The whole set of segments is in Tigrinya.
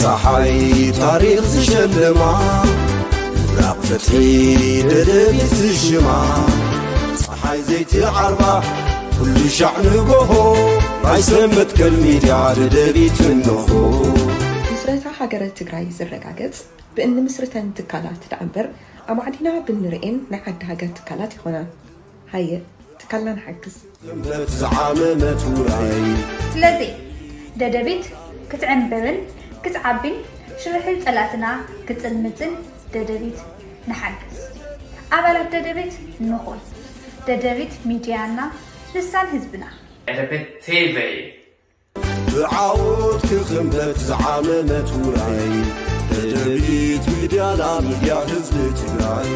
ፀሓይ ታሪኽ ዝሸልማ ምብራቕ ፍትሒ ደደቢት ዝሽማ ፀሓይ ዘይትዓርባ ኩሉ ሻዕ ንጎሆ ናይ ሰመት ሚድያ ደደቢት እንሆ ምስረታ ሃገረ ትግራይ ዝረጋገጽ ብእን ምስርተን ትካላት ዳዕበር ኣማዕዲና ብንርኤን ናይ ዓዲ ሃገር ትካላት ይኾና ሃየ ትካልና ንሓግዝ ሰመት ዝዓመመት ውራይ ስለዚ ደደቢት ክትዕንበብን ክትዓቢን ሽርሕል ጸላትና ክትጽልምትን ደደቢት ንሓግዝ ኣባላት ደደቢት ንኹን ደደቢት ሚድያና ልሳን ህዝብና ደደቢት ቲቪ ብዓወት ክኽንበት ዝዓመመት ውራይ ደደቢት ሚድያና ሚድያ ህዝቢ ትግራይ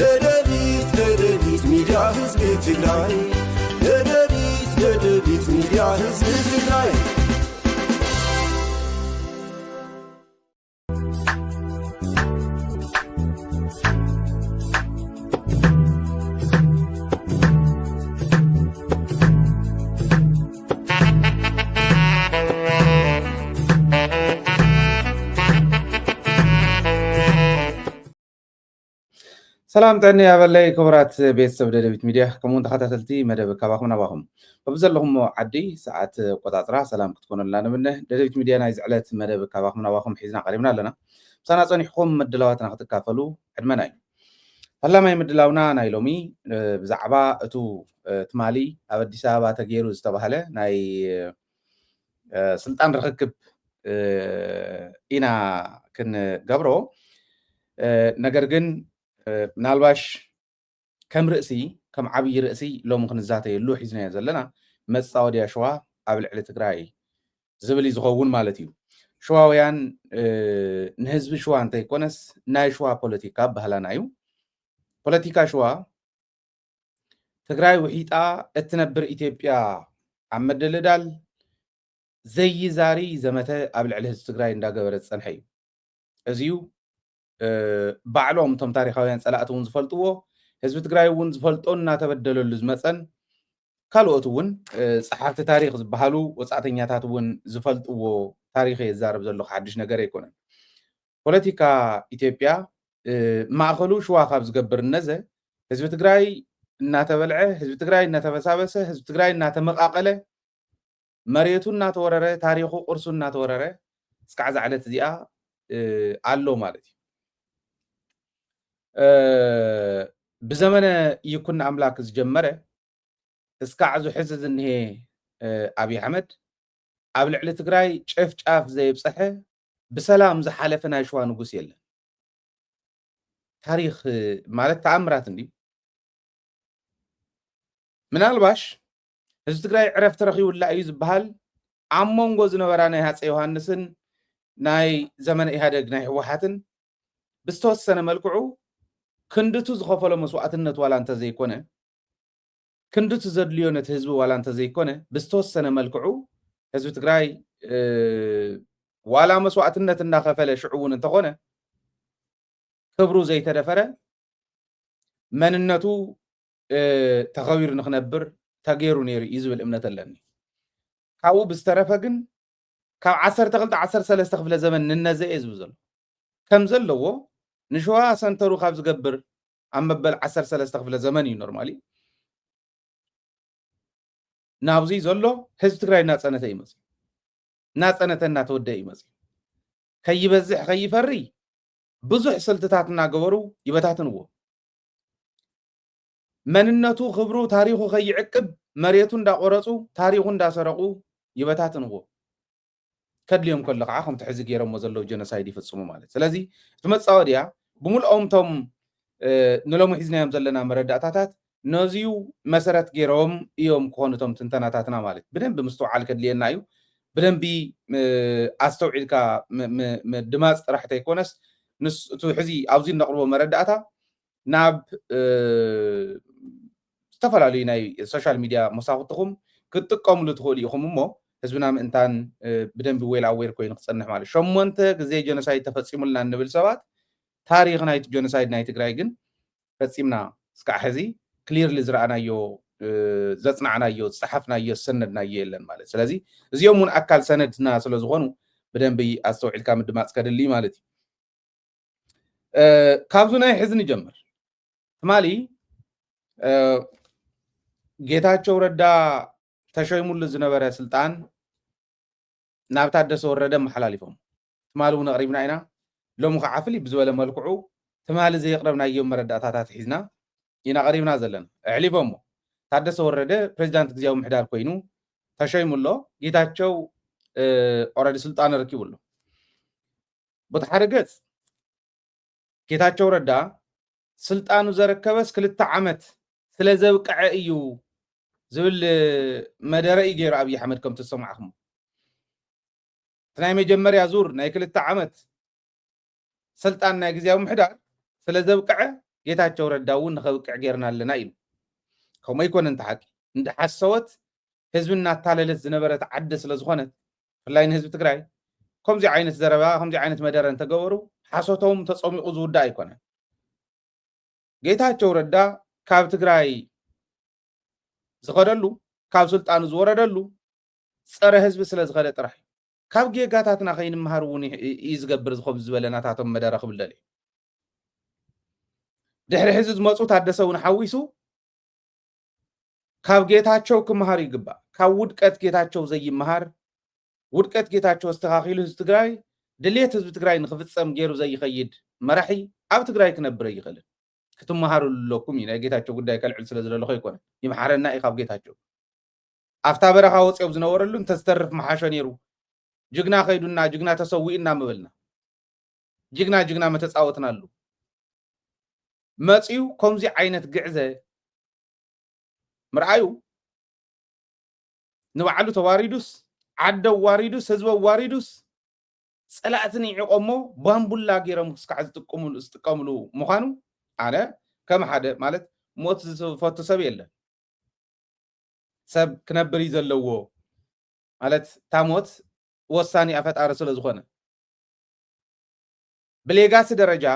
ደደቢት ሚድያ ህዝቢ ትግራይ ደደቢት ሚድያ ህዝቢ ትግራይ سلام تعني يا بلاي كبرات بيت سب ددبيت ميديا كمون تخاتلتي مدب كباخم نباخم فبزلهم عدي ساعات قطاطرا سلام كتكون لنا منه ددبيت ميديا نايز علات مدب كباخم نباخم حيزنا قريبنا لنا سنة صنيحكم مدلواتنا كتكافلو عدمناي هلا ما يمدلاونا نايلومي بزعبا اتو تمالي ابدي سابا تغيرو استبهله ناي سلطان ركب إنا كن قبرو نجرجن ምናልባሽ ከም ርእሲ ከም ዓብይ ርእሲ ሎም ክንዛተየሉ ሒዝናዮ ዘለና መጻወድያ ሸዋ ኣብ ልዕሊ ትግራይ ዝብል ዝኸውን ማለት እዩ ሸዋውያን ንህዝቢ ሸዋ እንተይኮነስ ናይ ሸዋ ፖለቲካ ባህላና እዩ ፖለቲካ ሸዋ ትግራይ ውሒጣ እትነብር ኢትዮጵያ ኣብ ምድልዳል ዘይዛሪ ዘመተ ኣብ ልዕሊ ህዝቢ ትግራይ እንዳገበረት ፀንሐ እዩ እዚዩ ባዕሎም ቶም ታሪኻውያን ጸላእት እውን ዝፈልጥዎ ህዝቢ ትግራይ እውን ዝፈልጦን እናተበደለሉ ዝመፀን ካልኦት እውን ጸሓፍቲ ታሪኽ ዝበሃሉ ወጻእተኛታት እውን ዝፈልጥዎ ታሪኽ የዛረብ ዘሎ ሓድሽ ነገር ኣይኮነን ፖለቲካ ኢትዮጵያ ማእኸሉ ሸዋ ካብ ዝገብር ነዘ ህዝቢ ትግራይ እናተበልዐ ህዝቢ ትግራይ እናተበሳበሰ ህዝቢ ትግራይ እናተመቃቀለ መሬቱ እናተወረረ ታሪኹ ቁርሱ እናተወረረ እስካዕ ዝዓለት እዚኣ ኣሎ ማለት እዩ بزمن يكون أملاك الجمرة اسكعزو حزز إنه أبي حمد قبل على تجراي شاف زي بصحة بسلام زحلفنا شوان وقسيل تاريخ مالت تعمرات دي من الباش هز تجراي عرفت رخي ولا أيز بهال عمون جوزنا ورانا هات يوهانسن ناي زمن إهادة ناي وحاتن بستوسنا ملكعو كندتو زخفلو مسوعتنت ولا انت زي كونه كندتو زدليونت حزب ولا انت زي كونه بستوسنه ملكعو حزب تግራይ ولا مسوعتنت እንዳخفለ شعون انت كونه ክብሩ ዘይተደፈረ መንነቱ ተኸቢር ንኽነብር ተገይሩ ነይሩ ይዝብል እምነት ኣለኒ ካብኡ ብዝተረፈ ግን ካብ 12 13 ክፍለ ዘመን ንነዘየ ዝብ ዘሎ ከም ዘለዎ ንሸዋ ሰንተሩ ካብ ዝገብር ኣብ መበል 13 ክፍለ ዘመን እዩ ኖርማሊ ናብዚ ዘሎ ህዝቢ ትግራይ ናጸነተ ይመጽ ናጸነተ እናተወደእ ይመጽ ከይበዝሕ ከይፈሪ ብዙሕ ስልትታት እናገበሩ ይበታትንዎ መንነቱ ክብሩ ታሪኹ ከይዕቅብ መሬቱ እንዳቆረጹ ታሪኹ እንዳሰረቁ ይበታትንዎ ከድልዮም ከለ ከዓ ከም ትሕዚ ገይሮሞ ዘለው ጀኖሳይድ ይፈጽሙ ማለት ስለዚ ትመጻወድያ بملؤهم توم نلوم حزناهم زلنا مرداتات نزيو مسرت جيروم يوم كونوا توم تنتناتاتنا مالك بدن بمستوعب كدلي نايو بدن بي استوعد كا دماغ راح تيكونس نس تحزي عاوزين نقربوا مرداتا ناب استفلا لي ناي السوشيال ميديا مساوتكم كتقوم لتخولي يخممو حزبنا انتان بدن بويل اوير كوين خصنح مالك شمونت زي جنوسايد تفصيم لنا نبل سبات تاريخ نايت جنوسايد نايت تግራይ ግን ፈጺምና እስካዕ ሕዚ ክሊርሊ ዝረአናዮ ዘጽናዕናዮ ጽሐፍናዮ ሰነድናዮ የለን ማለት ስለዚህ እዚኦም ውን ኣካል ሰነድና ስለዝኾኑ بدن بي أستوعب كام الدماغ كدلي مالتي كابزونا يحزن يجمر مالي ጌታቸው ረዳ ተሸይሙሉ ዝነበረ ስልጣን ናብ ታደሰ ወረደ መሓላሊፎም ትማሉ ነቕሪብና ኢና ሎም ከዓ ፍልይ ብዝበለ መልክዑ ትማሊ ዘይቕረብናዮም መረዳእታታት ሒዝና ኢና ቀሪብና ዘለና ኣዕሊፎሞ ታደሰ ወረደ ፕሬዚዳንት ግዜያዊ ምሕዳር ኮይኑ ተሸይሙሎ ጌታቸው ኦረዲ ስልጣን ረኪቡሎ በተሓደ ገጽ ጌታቸው ረዳ ስልጣኑ ዘረከበስ 2 ዓመት ስለ ዘብቅዐ እዩ ዝብል መደረኢ ገይሩ ኣብይ ኣሕመድ ከም ትሰማዕኹም ናይ መጀመርያ ዙር ናይ 2 ዓመት ስልጣን ናይ ግዜያዊ ምሕዳር ስለ ዘብቅዐ ጌታቸው ረዳ እውን ንኸብቅዕ ጌርና ኣለና ኢሉ ከምኡ ይኮነን ተሓቂ እንደሓሰወት ህዝቢ እናታለለት ዝነበረት ዓዲ ስለ ዝኾነት ብፍላይ ንህዝቢ ትግራይ ከምዚ ዓይነት ዘረባ ከምዚ ዓይነት መደረ እንተገበሩ ሓሶቶም ተፀሚቑ ዝውዳእ ኣይኮነን ጌታቸው ረዳ ካብ ትግራይ ዝኸደሉ ካብ ስልጣኑ ዝወረደሉ ፀረ ህዝቢ ስለ ዝኸደ ጥራሕ ካብ ጌጋታትና ከይንምሃር እውን እዩ ዝገብር ዝኸብ ዝበለናታቶም መደረ ክብል ደልዩ ድሕሪ ሕዚ ዝመፁ ታደሰ እውን ሓዊሱ ካብ ጌታቸው ክመሃር ይግባእ ካብ ውድቀት ጌታቸው ዘይመሃር ውድቀት ጌታቸው ኣስተኻኺሉ ህዝቢ ትግራይ ድሌት ህዝቢ ትግራይ ንኽፍፀም ገይሩ ዘይኸይድ መራሒ ኣብ ትግራይ ክነብር ይኽእልን ክትመሃሩ ለኩም ናይ ጌታቸው ጉዳይ ከልዕል ስለ ዘለኹ ይኮነ ይመሓረና ካብ ጌታቸው ኣፍታ በረኻ ወፂኦም ዝነበረሉ እንተዝተርፍ መሓሾ ነይሩ ጅግና ከይዱና ጅግና ተሰዊእና ምበልና ጅግና መተፃወትናሉ መፂኡ ከምዚ ዓይነት ግዕዘ ምርኣዩ ንባዕሉ ተዋሪዱስ ዓደ ዋሪዱስ ህዝበ ዋሪዱስ ፀላእትን ይዕቆሞ ባምቡላ ገይሮም ክስካዕ ዝጥቀምሉ ምዃኑ ኣነ ከም ሓደ ማለት ሞት ዝፈቱ ሰብ የለን ሰብ ክነብር እዩ ዘለዎ ማለት ታሞት ወሳኒ ኣፈጣሪ ስለ ዝኾነ ብሌጋሲ ደረጃ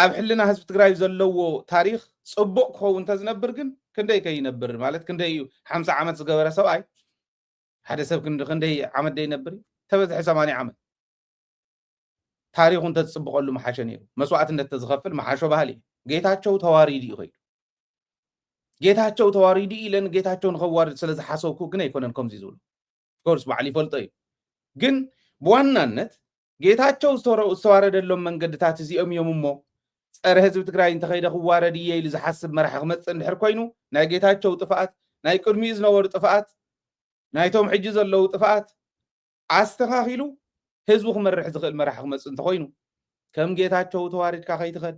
ኣብ ሕልና ህዝቢ ትግራይ ዘለዎ ታሪክ ፅቡቅ ክኸውን ተዝነብር ግን ክንደይ ከይነብር ማለት ክንደይ እዩ 50 ዓመት ዝገበረ ሰብኣይ ሓደ ሰብ ክንደይ ዓመት ደይነብር ተበዝሐ 80 ዓመት ታሪኹ እንተዝፅብቐሉ መሓሸ ነይሩ መስዋዕትነት ተዝኸፍል መሓሾ ባህሊ ጌታቸው ተዋሪዲ እዩ ኸይዱ ጌታቸው ተዋሪዲ ኢለን ጌታቸው ንኸዋርድ ስለ ዝሓሰብኩ ግን ኣይኮነን ከምዚ ዝብሉ ኮርስ ባዕሊ ይፈልጦ እዩ ግን ብዋናነት ጌታቸው ዝተዋረደሎም መንገድታት እዚኦም እዮም እሞ ፀረ ህዝቢ ትግራይ እንተኸይደ ክዋረድ እየ ኢሉ ዝሓስብ መራሒ ክመፅእ እንድሕር ኮይኑ ናይ ጌታቸው ጥፍኣት ናይ ቅድሚኡ ዝነበሩ ጥፍኣት ናይቶም ሕጂ ዘለዉ ጥፍኣት ኣስተኻኺሉ ህዝቡ ክመርሕ ዝኽእል መራሒ ክመፅእ እንተኮይኑ ከም ጌታቸው ተዋሪድካ ከይትኸድ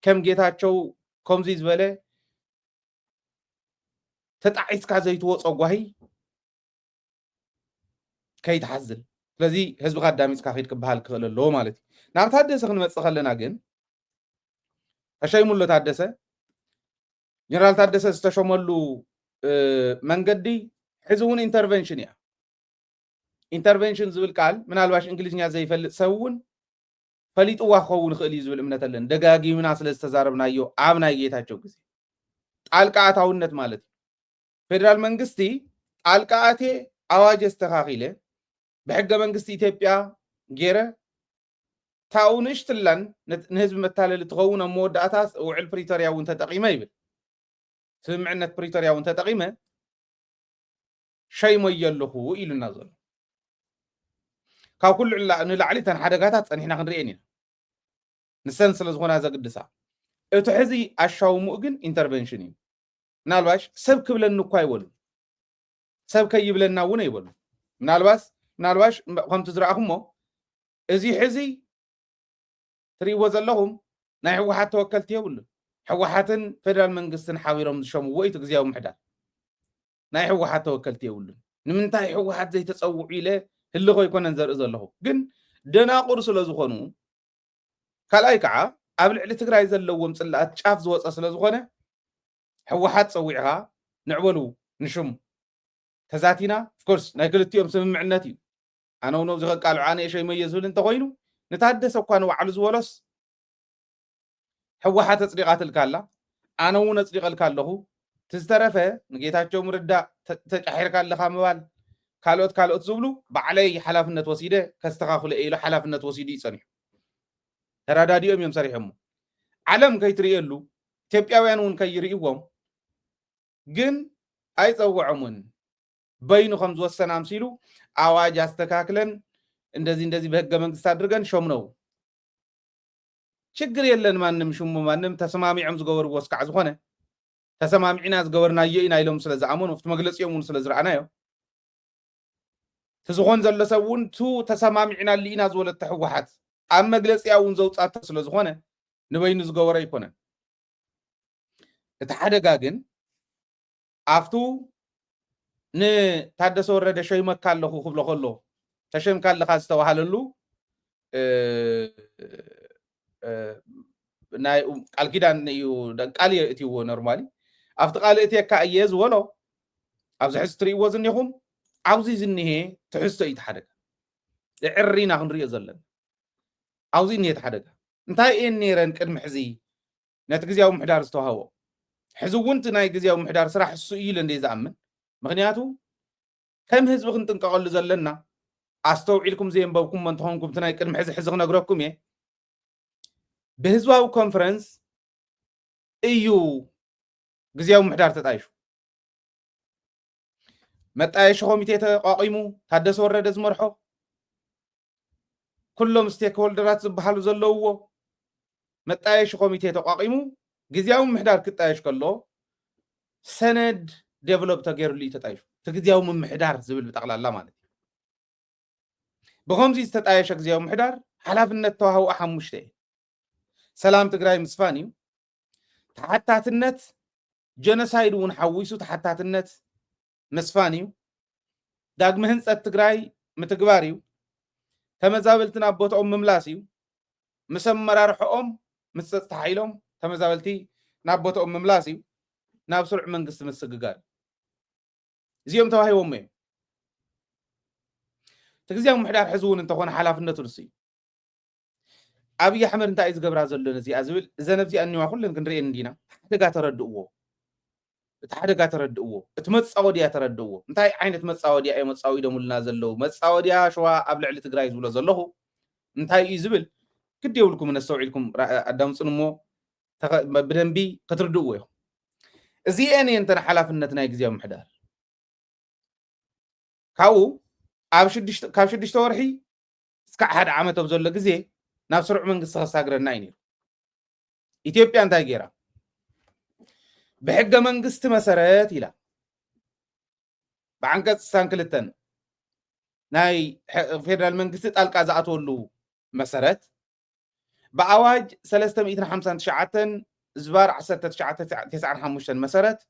ከም ጌታቸው ከምዚ ዝበለ ተጣዒስካ ዘይትወፆ ጓሂ ከይትሓዝል ስለዚ ህዝብካ ኣዳሚፅካ ከይድ ክበሃል ክኽእል ኣለዎ ማለት እዩ ናብ ታደሰ ክንመፅእ ከለና ግን ተሸይሙሎ ታደሰ ጀነራል ታደሰ ዝተሸመሉ መንገዲ ሕዚ እውን ኢንተርቨንሽን እያ ኢንተርቨንሽን ዝብል ቃል ምናልባሽ እንግሊዝኛ ዘይፈልጥ ሰብ እውን ፈሊጥዋ ክኸውን ይኽእል እዩ ዝብል እምነት ኣለና ደጋጊምና ስለ ዝተዛረብናዮ ኣብ ናይ ጌታቸው ግዜ ጣልቃ ኣታውነት ማለት እዩ ፌደራል መንግስቲ ጣልቃ ኣቴ ኣዋጅ ኣስተኻኺለ ብሕገ መንግስቲ ኢትዮጵያ ገይረ ታው ንእሽትላን ንህዝቢ መታለሊ ትኸውን ኣብ መወዳእታ ውዕል ፕሪቶሪያ እውን ተጠቂመ ይብል ስምምዕነት ፕሪቶሪያ እውን ተጠቂመ ሸይሞ ኣለኹ ኢሉና ዘሎ ካብ ኩሉ ንላዕሊ ተን ሓደጋታት ፀኒሕና ክንሪአን ኢና ንሰን ስለ ዝኾና ዘግድሳ እቲ ሕዚ ኣሻውሙኡ ግን ኢንተርቨንሽን እዩ ምናልባሽ ሰብ ክብለኒ እኳ ይበሉ ሰብ ከይብለና እውን ይበሉ ምናልባሽ ከምቲ ዝረኣኹሞ እዚ ሕዚ ትሪእዎ ዘለኹም ናይ ሕወሓት ተወከልቲ የብሉን ሕወሓትን ፌደራል መንግስትን ሓቢሮም ዝሸምዎ እዩ ግዜያዊ ምሕዳር ናይ ሕወሓት ተወከልቲ የብሉን ንምንታይ ሕወሓት ዘይተፀውዑ ኢለ ህልኾ ይኮነን ዘርኢ ዘለኹ ግን ደናቁር ስለ ዝኾኑ ካልኣይ ከዓ ኣብ ልዕሊ ትግራይ ዘለዎም ፅላኣት ጫፍ ዝወፀ ስለ ዝኾነ ሕወሓት ፀዊዕኻ ንዕበሉ ንሽም ተዛቲና ፍኮርስ ናይ ክልቲኦም ስምምዕነት እዩ ኣነ እውን ኣብዚ ከቃልዑ ኣነ ሸይመየ ዝብል እንተኮይኑ ንታደሰ እኳ ንባዕሉ ዝበሎስ ሕወሓት ኣፅዲቓ ትልካ ኣላ ኣነ እውን ኣፅዲቐልካ ኣለኹ ትዝተረፈ ንጌታቸው ምርዳእ ተጫሒርካ ኣለኻ ምባል ካልኦት ዝብሉ ባዕለይ ሓላፍነት ወሲደ ከስተኻኽለ ኢሉ ሓላፍነት ወሲዱ ይጸኒሑ ተራዳዲኦም እዮም ሰሪሖም ዓለም ከይትርእየሉ ኢትዮጵያውያን እውን ከይርእይዎም ግን ኣይፀውዖምን በይኑ ከም ዝወሰነ ኣምሲሉ ኣዋጅ ኣስተካክለን እንደዚህ በህገ መንግስት አድርገን ሾም ነው ችግር የለን ማንም ሹሙ ማንም ተሰማሚዕም ዝገበርዎ እስካዕ ዝኾነ ተሰማሚዕና ዝገበርናዮ ኢና ኢሎም ስለዝኣመኑ ፍቲ መግለፂኦም ስለዝረኣናዮ ትዝኾን ዘሎ ሰብ እውን ቱ ተሰማሚዕና ሊኢና ዝወለት ሕወሓት ኣብ መግለፂያ እውን ዘውፃቶ ስለዝኾነ ንበይኑ ዝገበሮ ኣይኮነን እቲ ሓደጋ ግን ኣፍቱ ንታደሰ ወረደ ሸይመካ ኣለኹ ክብሎ ከሎ ተሸምካ ኣለኻ ዝተባሃለሉ ናይ ቃል ኪዳን እዩ ቃል እትይዎ ኖርማሊ ኣብቲ ቃል እትየካ እየ ዝበሎ ኣብዚ ሕዚ ትርእይዎ ዝኒኹም ኣብዚ ዝኒሄ ትሕዝቶ እዩ ተሓደጋ ዕሪና ክንሪኦ ዘለና ኣብዚ እኒሄ ተሓደጋ እንታይ እየን ነይረን ቅድሚ ሕዚ ነቲ ግዜያዊ ምሕዳር ዝተዋህቦ ሕዚ እውን እቲ ናይ ግዜያዊ ምሕዳር ስራሕ እሱ እዩ ኢሉ እንደ ዝኣምን ምክንያቱ ከም ህዝቢ ክንጥንቀቐሉ ዘለና ኣስተውዒልኩም ዘየንበብኩም እንትኾንኩም እቲ ናይ ቅድሚ ሕዚ ክነግረኩም እየ ብህዝባዊ ኮንፈረንስ እዩ ግዜያዊ ምሕዳር ተጣይሹ መጣየሺ ኮሚቴ ተቋቂሙ ታደሰ ወረደ ዝመርሖ ኩሎም ስቴክ ሆልደራት ዝበሃሉ ዘለውዎ መጣየሺ ኮሚቴ ተቋቂሙ ግዜያዊ ምሕዳር ክጣየሽ ከሎ ሰነድ ዴቨሎፕ ተገይሩሉ እዩ ተጣይሹ እቲ ግዜያዊ ምሕዳር ዝብል ብጠቕላላ ማለት እዩ ብከምዚ ዝተጣየሸ ግዜያዊ ምሕዳር ሓላፍነት ተዋህቦ ሓሙሽተ እየ ሰላም ትግራይ ምስፋን እዩ ተሓታትነት ጀኖሳይድ እውን ሓዊሱ ተሓታትነት ምስፋን እዩ ዳግመ ህንፀት ትግራይ ምትግባር እዩ ተመዛበልቲ ናብ ቦትኦም ምምላስ እዩ ምስ ኣመራርሕኦም ምስ ፀጥታ ሓይሎም ተመዛበልቲ ናብ ቦትኦም ምምላስ እዩ ናብ ስሩዕ መንግስቲ ምስግጋር እዚኦም ተዋሂቦም እዮም እቲ ግዜያዊ ምሕዳር ሕዚ እውን እንተኾነ ሓላፍነቱ ንሱ እዩ ኣብይ ኣሕመድ እንታይ እዩ ዝገብራ ዘሎ ነዚኣ ዝብል እዘን ኣብዚኣ እኒዋ ኩለን ክንሪአን እንዲና እቲ ሓደጋ ተረድእዎ እቲ መፃወድያ ተረድእዎ እንታይ ዓይነት መፃወድያ እዮም መፃወዲዶምልና ዘለው መፃወድያ ሸዋ ኣብ ልዕሊ ትግራይ ዝብሎ ዘለኹ እንታይ እዩ ዝብል ክደውልኩም ነስተውዒልኩም ኣዳምፅን እሞ ብደንቢ ክትርድእዎ ኢኹም እዚአን እየን ተን ሓላፍነት ናይ ግዜያዊ ምሕዳር ካብኡ ካብ 6 ወርሒ እስካዕ 1 ዓመት ኣብ ዘሎ ግዜ ናብ ስሩዕ መንግስቲ ከሳግረና እዩ ነይሩ ኢትዮጵያ እንታይ ገይራ بحق منقست مسارات إلى بعنقص سانكلتن ناي فيدرال منقست القازاتو له مسارات بأواج 359 زبار 1995 مسارات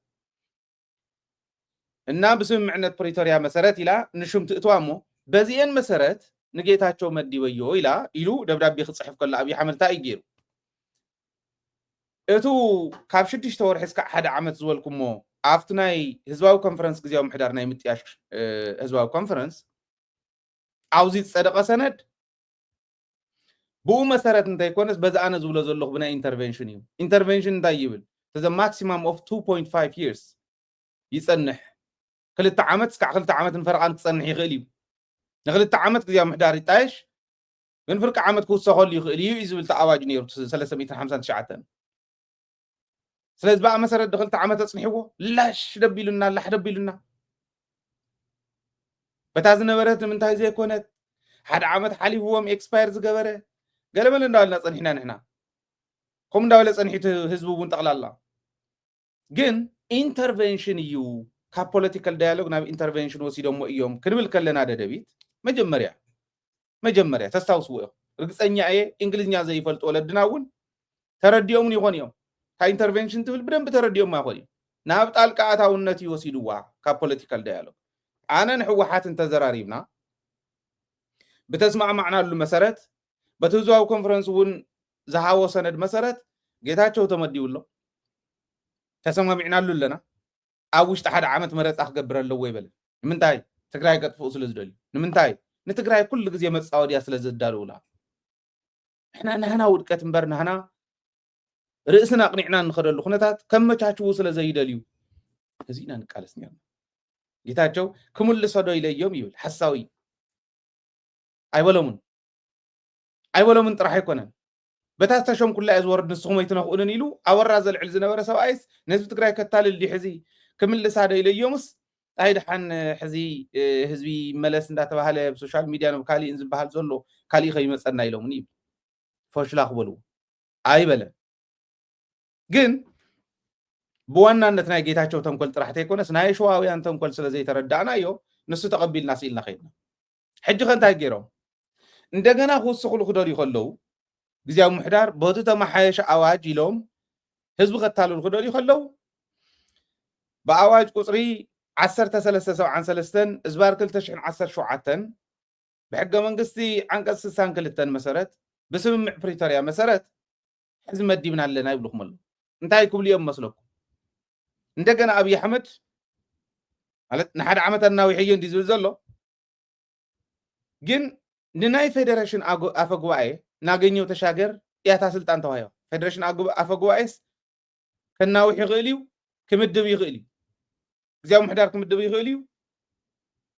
النا بسمعنا بريتوريا مسارات إلى نشوم تقطوامو بزين مسارات نجيتاچو مدي ويو إلى إلو دبدابي خصحف كل أبي حمل تا يجيرو እቱ ካብ 6 ወርሒ እስካዕ 1 ዓመት ዝበልኩሞ ኣብቲ ናይ ህዝባዊ ኮንፈረንስ ግዜያዊ ምሕዳር ናይ ምጥያሽ ህዝባዊ ኮንፈረንስ ኣብዚ ዝፀደቐ ሰነድ ብኡ መሰረት እንተይኮነስ በዛ ኣነ ዝብሎ ዘለኹ ብናይ ኢንተርቬንሽን እዩ ኢንተርቬንሽን እንታይ ይብል the maximum of 2.5 years ይጸንሕ 2 ዓመት እስካዕ 2 ዓመት ንፈርቓን ክጸንሕ ይኽእል እዩ ን2 ዓመት ግዜያዊ ምሕዳር ይጣየሽ ግን ፍርቂ ዓመት ክውሰኸሉ ይኽእል እዩ ዝብል ተኣዋጅ ነይሩ 359 ስለዚህ በአ መሰረት دخلت عمت تصنحو لاش دبيلنا لاح دبيلنا بتاز نبرت من تاي زي كونت حد عمت حليفهم اكسباير زغبره قالبل እንዳልና ጸንሕና ንሕና ከም እንዳወለ ጸንሒት ህዝቡ ውን ጠቅላላ ግን ኢንተርቬንሽን እዩ ካብ ፖለቲካል ዳያሎግ ናብ ኢንተርቬንሽን ወሲዶሞ እዮም ክንብል ከለና ደደቢት መጀመሪያ ተስታውስዎ ርግጸኛ እየ እንግሊዝኛ ዘይፈልጥ ወለድና ውን ተረዲኦም ይሆን እዮም ኢንተርቬንሽን ትብል ብደንብ ተረዲኦም ማኾል ናብ ጣልቃ ኣታውነት ይወሲድዋ ካብ ፖለቲካል ዳያሎግ ኣነ ንሕወሓት እንተዘራሪብና በተስማዕማዕናሉ መሰረት በትህዝባዊ ኮንፈረንስ ውን ዝሃቦ ሰነድ መሰረት ጌታቸው ተመዲውሎ ተሰማሚዕናሉ ኣለና ኣብ ውሽጢ 1 ዓመት መረፃ ክገብር ኣለዎ ይበል ንምንታይ ትግራይ ቀጥፉ ስለ ዝደልዩ ንምንታይ ንትግራይ ኩሉ ግዜ መፃወድያ ስለ ዝዳልውላ احنا نحنا ውድቀት እምበር نحنا رئيسنا قنعنا نخدلو خنتات كم مچاچو سلا زيدليو هزينا نقالس نيرنا ጌታቸው ክምልሶ ዶ ኢለዮም ይብል ሓሳዊ ኣይበሎምን ጥራሕ ኣይኮነን በታ ዝተሾም ኩላ እየ ዝወርድ ንስኹም ኣይትነኽኡንን ኢሉ ኣወራ ዘልዕል ዝነበረ ሰብኣይስ ነህዝቢ ትግራይ ከታልል ዲ ሕዚ ክምልሳ ዶ ኢለዮምስ ኣይ ድሓን ሕዚ ህዝቢ መለስ እንዳተባሃለ ብሶሻል ሚድያ ነው ካሊእን ዝበሃል ዘሎ ካሊእ ከይመፀና ኢሎምን ይብል ፈሽላ ክበልዎ ኣይበለን ግን ብዋናነት ናይ ጌታቸው ተንኮል ጥራሕ ተይኮነስ ናይ ሸዋውያን ተንኮል ስለ ዘይተረዳእናዮ ንሱ ተቐቢልና ሲኢልና ኸይድና ሕጂ ከ እንታይ ገይሮም እንደገና ክውስኽሉ ክደልዩ ከለዉ ግዚያዊ ምሕዳር በቱ ተመሓየሸ ኣዋጅ ኢሎም ህዝቢ ከታልሉ ክደልዩ ከለዉ ብኣዋጅ ቁፅሪ 1373 እዝባር 2017 ብሕገ መንግስቲ ዓንቀጽ 62 መሰረት ብስምምዕ ፕሪቶርያ መሰረት ሕዚ መዲብና ኣለና ይብልኩም ኣሎ እንታይ ክብሉ እዮም መስለኩም እንደገና ኣብይ ኣሕመድ ማለት ንሓደ ዓመት እናዊሕዮ እንዲ ዝብል ዘሎ ግን ንናይ ፌደሬሽን ኣፈ ጉባኤ ናገኘው ተሻገር እያታ ስልጣን ተዋሂባ ፌደሬሽን ኣፈ ጉባኤስ ከናዊሕ ይኽእል እዩ ክምድብ ይኽእል እዩ ግዚያዊ ምሕዳር ክምድብ ይኽእል እዩ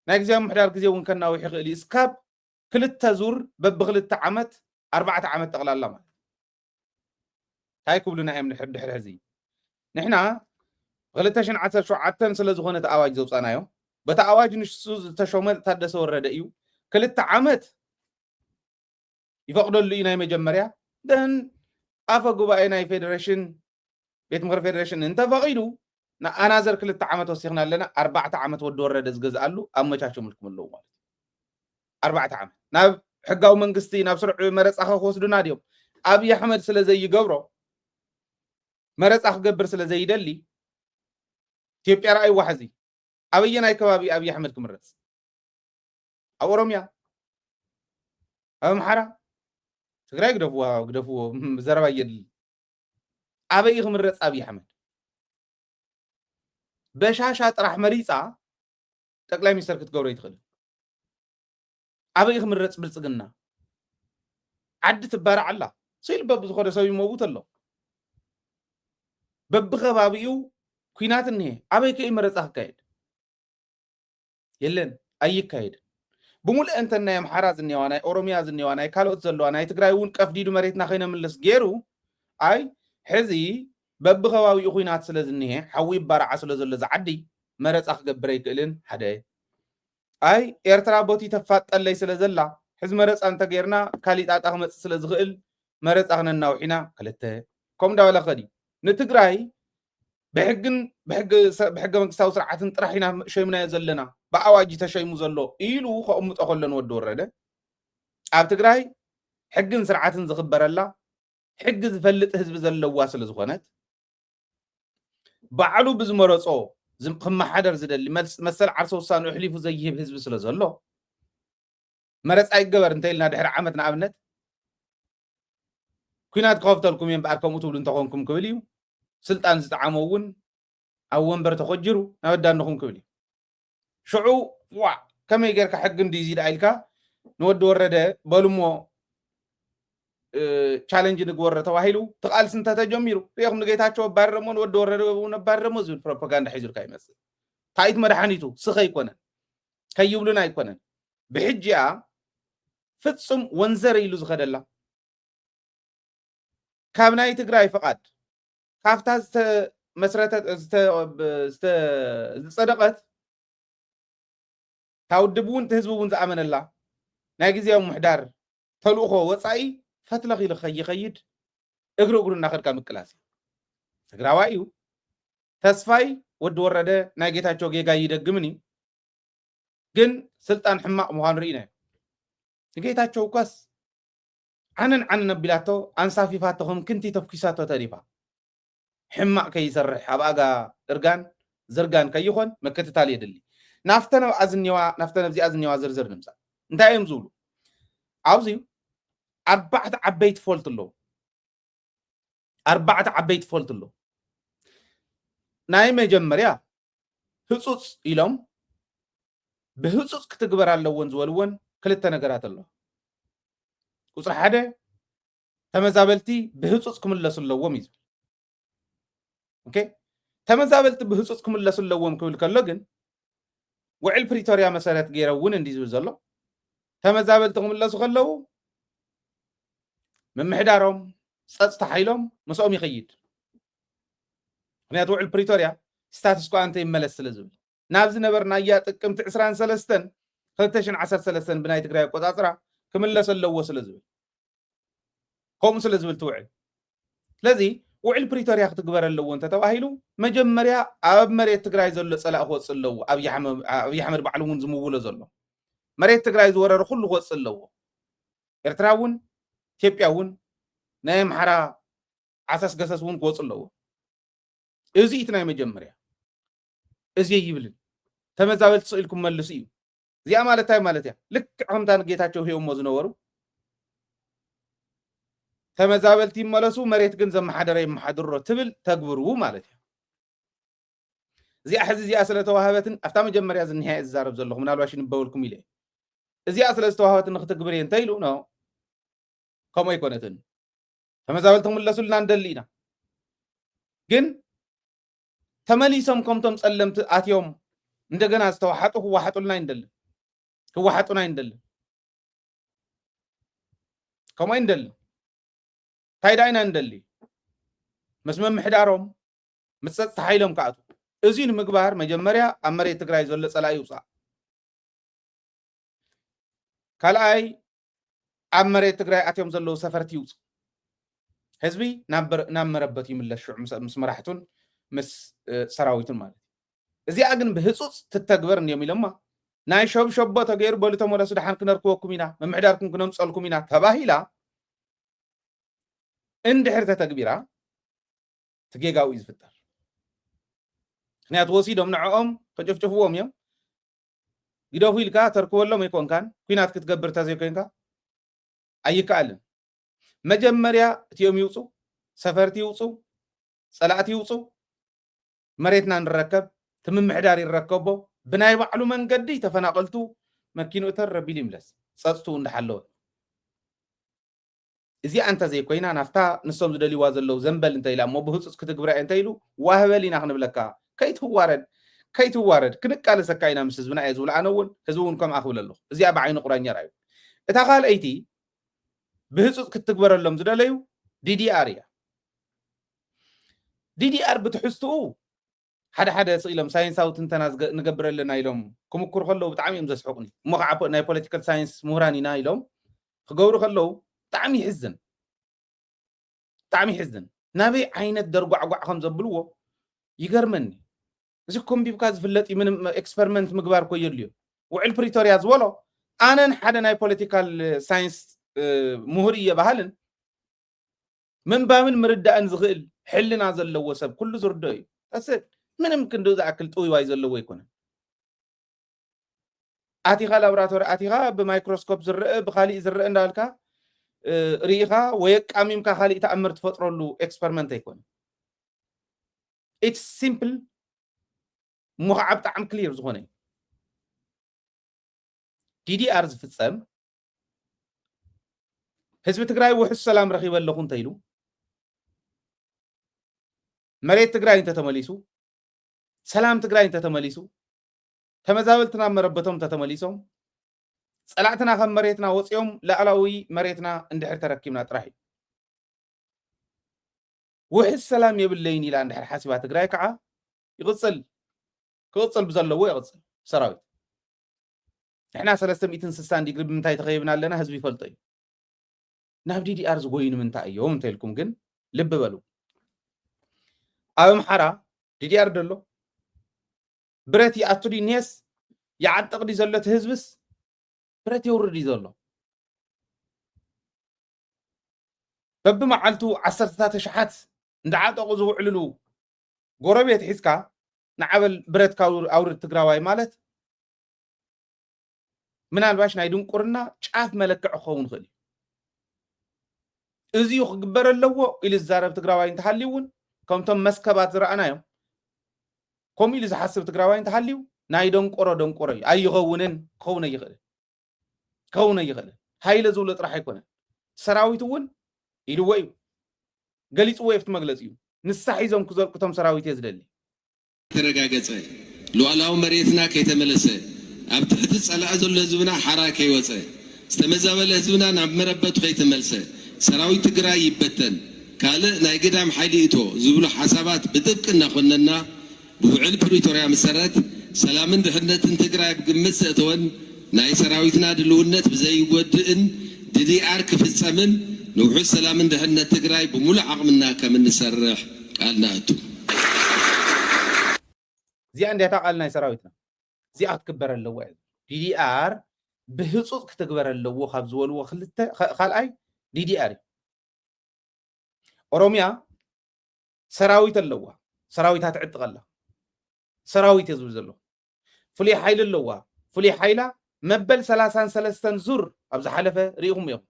ናይ ግዚያዊ ምሕዳር ግዜ እውን ከናዊሕ ይኽእል እዩ እስካብ ክልተ ዙር በብክልተ ዓመት 4 ዓመት ጠቕላላ ማለት እንታይ ክብሉና እዮም ድሕሪ ሕዚ ንሕና 2017 ስለ ዝኾነት ኣዋጅ ዘውፃናዮ በታ ኣዋጅ ንሱ ዝተሾመ ታደሰ ወረደ እዩ ክልተ ዓመት ይፈቅደሉ እዩ ናይ መጀመርያ ደን ኣፈ ጉባኤ ናይ ፌደሬሽን ቤት ምክሪ ፌደሬሽን እንተፈቂዱ ኣናዘር ክልተ ዓመት ወሲኽና ኣለና 4 ዓመት ወዲ ወረደ ዝገዝኣሉ ኣመቻችም ልኩም ኣለዉ ማለት 4 ዓመት ናብ ሕጋዊ መንግስቲ ናብ ስርዑ መረፃ ክወስዱና ድዮም ኣብይ ኣሕመድ ስለ ዘይገብሮ መረፃ ክገብር ስለ ዘይደሊ ኢትዮጵያ ረኣይዋ ሕዚ ኣበየናይ ከባቢ ኣብይ ኣሕመድ ክምረፅ ኣብ ኦሮምያ ኣብ ኣምሓራ ትግራይ ግደፍዎ ዘረባ የድሊ ኣበይ ክምረፅ ኣብይ ኣሕመድ በሻሻ ጥራሕ መሪፃ ጠቅላይ ሚኒስትር ክትገብሮ ይትኽእል ኣበይ ክምረፅ ብልፅግና ዓዲ ትባርዕ ኣላ ስኢል በብዝኾነ ሰብ ይመውት ኣሎ በብኸባቢኡ ኩናት እኒሄ ኣበይ ከይ መረፃ ክካየድ የለን ኣይካየድ ብሙሉእ እንተን ናይ ኣምሓራ ዝኔዋ ናይ ኦሮምያ ዝኔዋ ናይ ካልኦት ዘለዋ ናይ ትግራይ እውን ቀፍዲዱ መሬትና ከይነምልስ ገይሩ ኣይ ሕዚ በብኸባቢኡ ኩናት ስለ ዝኒሄ ሓዊ ይባርዓ ስለ ዘሎ ዝዓዲ መረፃ ክገብር ኣይክእልን ሓደ ኣይ ኤርትራ ቦቲ ተፋጠለይ ስለ ዘላ ሕዚ መረፃ እንተገይርና ካሊእ ጣጣ ክመፅእ ስለ ዝኽእል መረፃ ክነናውሒና ክልተ ከምኡ እንዳበለ ኸዲ ንትግራይ ብሕገ መንግስታዊ ስርዓትን ጥራሕ ኢና ሸይምናዮ ዘለና ብኣዋጅ ተሸይሙ ዘሎ ኢሉ ከቕምጦ ከሎን ወዲ ወረደ ኣብ ትግራይ ሕግን ስርዓትን ዝኽበረላ ሕጊ ዝፈልጥ ህዝቢ ዘለዋ ስለ ዝኾነት ባዕሉ ብዝመረፆ ክመሓደር ዝደሊ መሰል ዓርሰ ውሳኑ ኣሕሊፉ ዘይህብ ህዝቢ ስለ ዘሎ መረፃ ይገበር እንተኢልና ድሕሪ ዓመት ንኣብነት ኩናት ክኸፍተልኩም እዮም በኣር ከምኡ ትብሉ እንተኾንኩም ክብል እዩ ስልጣን ዝጠዓመ እውን ኣብ ወንበር ተኸጅሩ ናብ ኣዳንኹም ክብል እዩ ሽዑ ዋ ከመይ ጌርካ ሕጊ እንዲዚ ዳ ኢልካ ንወዲ ወረደ በልሞ ቻሌንጅ ንግበረ ተባሂሉ ትቃልስ እንተ ተጀሚሩ ሪኢኹም ንጌታቸው ኣባረረሞ ንወዲ ወረደ እውን ኣባረረሞ ዝብል ፕሮፓጋንዳ ሒዙልካ ይመስል ታይት መድሓኒቱ ስኸ ኣይኮነን ከይብሉና ኣይኮነን ብሕጂኣ ፍጹም ወንዘር ኢሉ ዝኸደላ ካብ ናይ ትግራይ ፍቓድ ካብታ ዝተመስረተት ዝፀደቐት ታውድብ እውን ህዝቢ እውን ዝኣመነላ ናይ ግዜያዊ ምሕዳር ተልእኾ ወፃኢ ፈትለኽ ኢሉ ከይኸይድ እግሪ እናኸድካ ምቅላስ ትግራዋይ እዩ ተስፋይ ወዲ ወረደ ናይ ጌታቸው ጌጋ ይደግምን እዩ ግን ስልጣን ሕማቅ ምዃኑ ርኢና ጌታቸው እኳስ ዓነን ኣቢላቶ ኣንሳፊፋቶ ከም ክንቲ ተፍኪሳቶ ተሪፋ ሕማቅ ከይሰርሕ ኣብ ኣጋ እርጋን ዝርጋን ከይኾን መከትታል የድሊ ናፍተን ኣብዚኣ ዝኔዋ ዝርዝር ንምፃእ እንታይ እዮም ዝብሉ ኣብዚዩ 4 ዓበይቲ ፎልት ኣለዉ 4 ዓበይቲ ፎልት ኣለዉ ናይ መጀመርያ ህፁፅ ኢሎም ብህፁፅ ክትግበር ኣለዎን ዝበልዎን ክልተ ነገራት ኣለዉ ቁፅሪ 1 ተመዛበልቲ ብህፁፅ ክምለሱ ኣለዎም እዩ ኦኬ ተመዛበልቲ ብህፁፅ ክምለሱ ኣለዎም ክብል ከሎ ግን ውዕል ፕሪቶሪያ መሰረት ገይረው እውን እንዲ ዝብል ዘሎ ተመዛበልቲ ክምለሱ ከለዉ ምምሕዳሮም ፀጥታ ሓይሎም ምስኦም ይኸይድ ምክንያቱ ውዕል ፕሪቶሪያ ስታትስ ኳ እንተ ይመለስ ስለ ዝብል ናብዚ ነበርናያ ጥቅምቲ 23 2013 ብናይ ትግራይ ኣቆፃፅራ ክምለስ ኣለዎ ስለ ዝብል ከምኡ ስለ ዝብል ትውዕል ስለዚ ውዕል ፕሪቶሪያ ክትግበር ኣለዎ እንተተባሂሉ መጀመርያ ኣብ መሬት ትግራይ ዘሎ ፀላእ ክወፅእ ኣለዎ ኣብይ ኣሕመድ ባዕሉ እውን ዝምውሎ ዘሎ መሬት ትግራይ ዝወረረ ኩሉ ክወፅእ ኣለዎ ኤርትራ እውን ኢትዮጵያ እውን ናይ ኣምሓራ ዓሰስ ገሰስ እውን ክወፅእ ኣለዎ እዚ እቲ ናይ መጀመርያ እዚ ይብልን ተመዛበልቲ ስኢልኩም መልሱ እዩ እዚኣ ማለት እንታይ ማለት እያ ልክዕ ከምታ ጌታቸው ሂቦሞ ዝነበሩ ተመዛበልቲ ይመለሱ መሬት ግን ዘመሓደረ ይመሓድሮ ትብል ተግብሩ ማለት እዩ እዚኣ ሕዚ እዚኣ ስለተዋሃበትን ኣብታ መጀመርያ ዝኒሃ ዝዛረብ ዘለኹ ምናልባሽ ንበወልኩም ኢለ እዚኣ ስለዝተዋሃበትን ንክትግብር እየ እንታይ ኢሉ ኖ ከምኡ ኣይኮነትን ተመዛበልቲ ክምለሱልና ንደሊ ኢና ግን ተመሊሶም ከምቶም ፀለምቲ ኣትዮም እንደገና ዝተዋሓጡ ክዋሓጡልና ይንደሊ ክዋሓጡና ይንደሊ ከምኡ ይንደሊ እንታይ ዳ ኢና ንደሊ ምስ ምምሕዳሮም ምስ ፀጥታ ሓይሎም ከኣቱ እዚ ንምግባር መጀመርያ ኣብ መሬት ትግራይ ዘሎ ፀላኢ ይውፃእ ካልኣይ ኣብ መሬት ትግራይ ኣትዮም ዘለዉ ሰፈርቲ ይውፁ ህዝቢ ናብ መረበት ይምለስ ሽዑ ምስ መራሕቱን ምስ ሰራዊቱን ማለት እዚኣ ግን ብህፁፅ ትተግበር እንዮም ኢሎማ ናይ ሸብሸቦ ተገይሩ በሉ ተመለሱ ድሓን ክነርክበኩም ኢና ምምሕዳርኩም ክነምፀልኩም ኢና ተባሂላ እንድሕር ተተግቢራ ትጌጋው እዩ ዝፍጠር ምክንያቱ ወሲዶም ንዕኦም ከጭፍጭፍዎም እዮም ግደፉ ኢልካ ተርክበሎም ኣይኮንካን ኩናት ክትገብር ተዘይኮንካ ኣይከኣልን መጀመርያ እትዮም ይውፁ ሰፈርቲ ይውፁ ፀላእቲ ይውፁ መሬትና ንረከብ ትምምሕዳር ይረከቦ ብናይ ባዕሉ መንገዲ ተፈናቀልቱ መኪኑ እተር ረቢሉ ይምለስ ፀጥቱ እንዳሓለወ እዚ አንተ ዘይኮይና ናፍታ ንሶም ዝደልይዋ ዘለው ዘንበል እንታይ ኢላ እሞ ብህፁፅ ክትግብራ እንታይ ኢሉ ዋህበል ኢና ክንብለካ ከይትዋረድ ክንቃለሰካ ኢና ምስ ህዝብና እየ ዝብል ኣነ እውን ህዝቢ እውን ከምኣ ክብል ኣለኹ እዚኣ ብዓይኒ ቁራኛ ርኣዩ እታ ካልአይቲ ብህፁፅ ክትግበረሎም ዝደለዩ ዲዲኣር እያ ዲዲኣር ብትሕዝትኡ ሓደ ስኢሎም ሳይንሳዊ ትንተና ንገብር ኣለና ኢሎም ክምክሩ ከለዉ ብጣዕሚ እዮም ዘስሕቁኒ እሞ ከዓ ናይ ፖለቲካል ሳይንስ ምሁራን ኢና ኢሎም ክገብሩ ከለዉ ብጣዕሚ ይሕዝን ናበይ ዓይነት ደርጓዕጓዕ ከም ዘብልዎ ይገርመኒ እዚ ኮምቢብካ ዝፍለጥ ምንም ኤክስፐሪመንት ምግባር ኮ የድልዮ ውዕል ፕሪቶሪያ ዝበሎ ኣነን ሓደ ናይ ፖለቲካል ሳይንስ ምሁር እየ ባህልን ምንባብን ምርዳእን ዝኽእል ሕልና ዘለዎ ሰብ ኩሉ ዝርዶ እዩ ተስብ ምንም ክንደው ዝኣክል ጥውይዋይ ዘለዎ ይኮነ ኣቲኻ ላብራቶሪ ኣቲኻ ብማይክሮስኮፕ ዝርአ ብካሊእ ዝርአ እንዳልካ ርኢኻ ወይ ቃሚምካ ካሊእ ተኣምር ትፈጥረሉ ኤክስፐሪመንት ኣይኮነ ኢትስ ሲምፕል ሙኸዓ ብጣዕሚ ክሊር ዝኾነ ዲዲኣር ዝፍፀም ህዝቢ ትግራይ ውሕስ ሰላም ረኺበ ኣለኹ እንተኢሉ መሬት ትግራይ እንተተመሊሱ ሰላም ትግራይ እንተተመሊሱ ተመዛበልትና መረበቶም እንተተመሊሶም ፀላእትና ከም መሬትና ወፂኦም ላዕላዊ መሬትና እንድሕር ተረኪብና ጥራሕ እዩ ውሕስ ሰላም የብለይን ኢላ እንድሕር ሓሲባ ትግራይ ከዓ ክቕፅል ብዘለዎ ይቕፅል ሰራዊት ንሕና 360 ዲግሪ ብምንታይ ተኸይብና ኣለና ህዝቢ ይፈልጦ እዩ ናብ ዲዲኣር ዝጎይኑ ምንታይ እዮም እንተኢልኩም ግን ልቢ በሉ ኣብ ኣምሓራ ዲዲኣር ደሎ ብረት ይኣቱ ዲኔስ ይዓጥቕ ዲ ዘሎ ህዝብስ ብረት የውርድ እዩ ዘሎ በብመዓልቱ 10 ሸሓት እንዳዓጠቑ ዝውዕልሉ ጎረቤት ሒዝካ ንዓበል ብረት ኣውርድ ትግራዋይ ማለት ምናልባሽ ናይ ድንቁርና ጫፍ መለክዕ ክኸውን ይኽእል እዩ እዚዩ ክግበር ኣለዎ ኢሉ ዝዛረብ ትግራዋይ እንተሃልዩ እውን ከምቶም መስከባት ዝረኣናዮም ከምኡ ኢሉ ዝሓስብ ትግራዋይ እንተሃልዩ ናይ ደንቆሮ እዩ ኣይኸውንን ክኸውን ኣይኽእልን ሃይለ ዝብሎ ጥራሕ ኣይኮነን ሰራዊት እውን ኢልዎ እዩ ገሊፅዎ የፍቲ መግለፂ እዩ ንሳ ሒዞም ክዘልቁቶም ሰራዊት እየ ዝደሊ ተረጋገፀ لولاو مريتنا كيتملسه اب تحت صلاة زل هزبنا حراكه يوصه استمزابل هزبنا ناب مربط كيتملسه سراوي تግራይ ይበተን ካለ ናይ ገዳም ሓይሊቶ ዝብሉ ሓሳባት ብጥብቅና ኮነና ብውዕል ፕሪቶሪያ መሰረት ሰላምን ድሕነትን ትግራይ ብግምት ሰተወን ናይ ሰራዊትና ድልውነት ብዘይጎድእን DDR ክፍጸምን ንውሑስ ሰላምን ድሕነት ትግራይ ብሙሉእ ዓቕምና ከም እንሰርሕ ቃልና እቱ እዚኣ እንዴታ ቃል ናይ ሰራዊትና እዚኣ ክትግበር ኣለዋ DDR ብህፁፅ ክትግበር ኣለዎ ካብ ዝበልዎ ክልተ ካልኣይ DDR ኦሮሚያ ሰራዊት ኣለዋ ሰራዊታ ትዕጥቕላ ሰራዊት የዝብል ዘሎ ፍሉይ ሓይሊ ኣለዋ ፍሉይ ሓይላ መበል 33 ዙር ኣብ ዝሓለፈ ሪኢኹም እዮም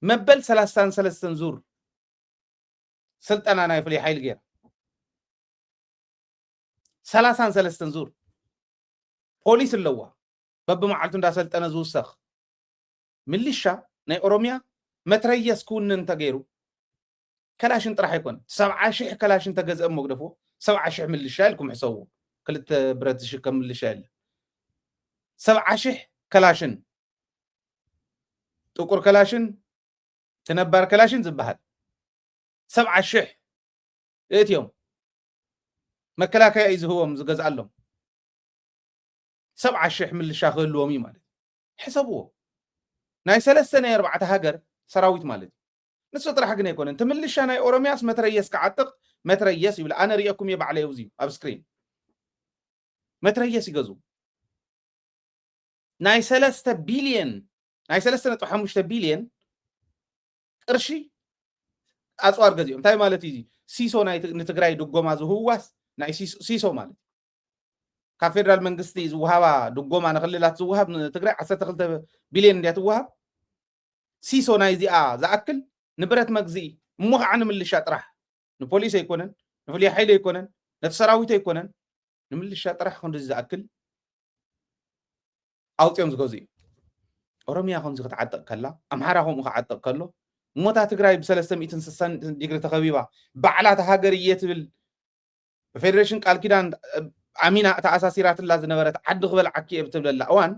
መበል 33 ዙር ስልጠና ናይ ፍሉይ ሓይሊ ገይራ 33 ዙር ፖሊስ ኣለዋ በብመዓልቱ እንዳሰልጠነ ዝውሰኽ ምልሻ ናይ ኦሮሚያ መትረየስ ኩንን ተገይሩ كلاشن طرح يكون 70,000 كلاشن تجزء مقدفو 70,000 من الشال كم حسوه كلت برد شكم من الشال 70,000 كلاشن تقر كلاشن تنبر كلاشن زبهل 70,000 ايت يوم مكلاكا ايز هو مزقز علم 70,000 من الشاغل لومي مالت حسبوه ناي 3 سنه 4 هاجر سراويت مالت نسو طرح حقنا يكون انت من لشانا اورمياس متريس كعتق متريس يبل انا ريكم يبع عليه وزي اب سكرين متريس يغزو ناي 3 بليون ناي 3.5 بليون قرشي اصوار غزيهم تاي مالتي زي سيسو ناي نتግራይ ድጎማ ዝህዋስ ናይ ሲሶ ማለት ካብ ፌደራል መንግስቲ ዝውሃባ ድጎማ ንክልላት ዝውሃብ ንትግራይ 12 ቢልዮን እንዴት ዝውሃብ ሲሶ ናይ ዚኣ ዝኣክል ንብረት መግዚ እሙኽዓን ምልሻ ጥራሕ ንፖሊስ ኣይኮነን ንፍሉይ ሓይሊ ኣይኮነን ነቲ ሰራዊት ኣይኮነን ንምልሻ ጥራሕ ክንዲ ዝኣክል ኣውፅኦም ዝገዙ እዩ ኦሮሚያ ከምዚ ክትዓጥቕ ከላ ኣምሓራ ከምኡ ክዓጥቕ ከሎ ሞታ ትግራይ ብ360 ዲግሪ ተኸቢባ ባዕላት ሃገር እየ ትብል ፌደሬሽን ቃል ኪዳን ኣሚና ተኣሳሲራትላ ዝነበረት ዓዲ ክበልዓኪ እየ ብትብለላ እዋን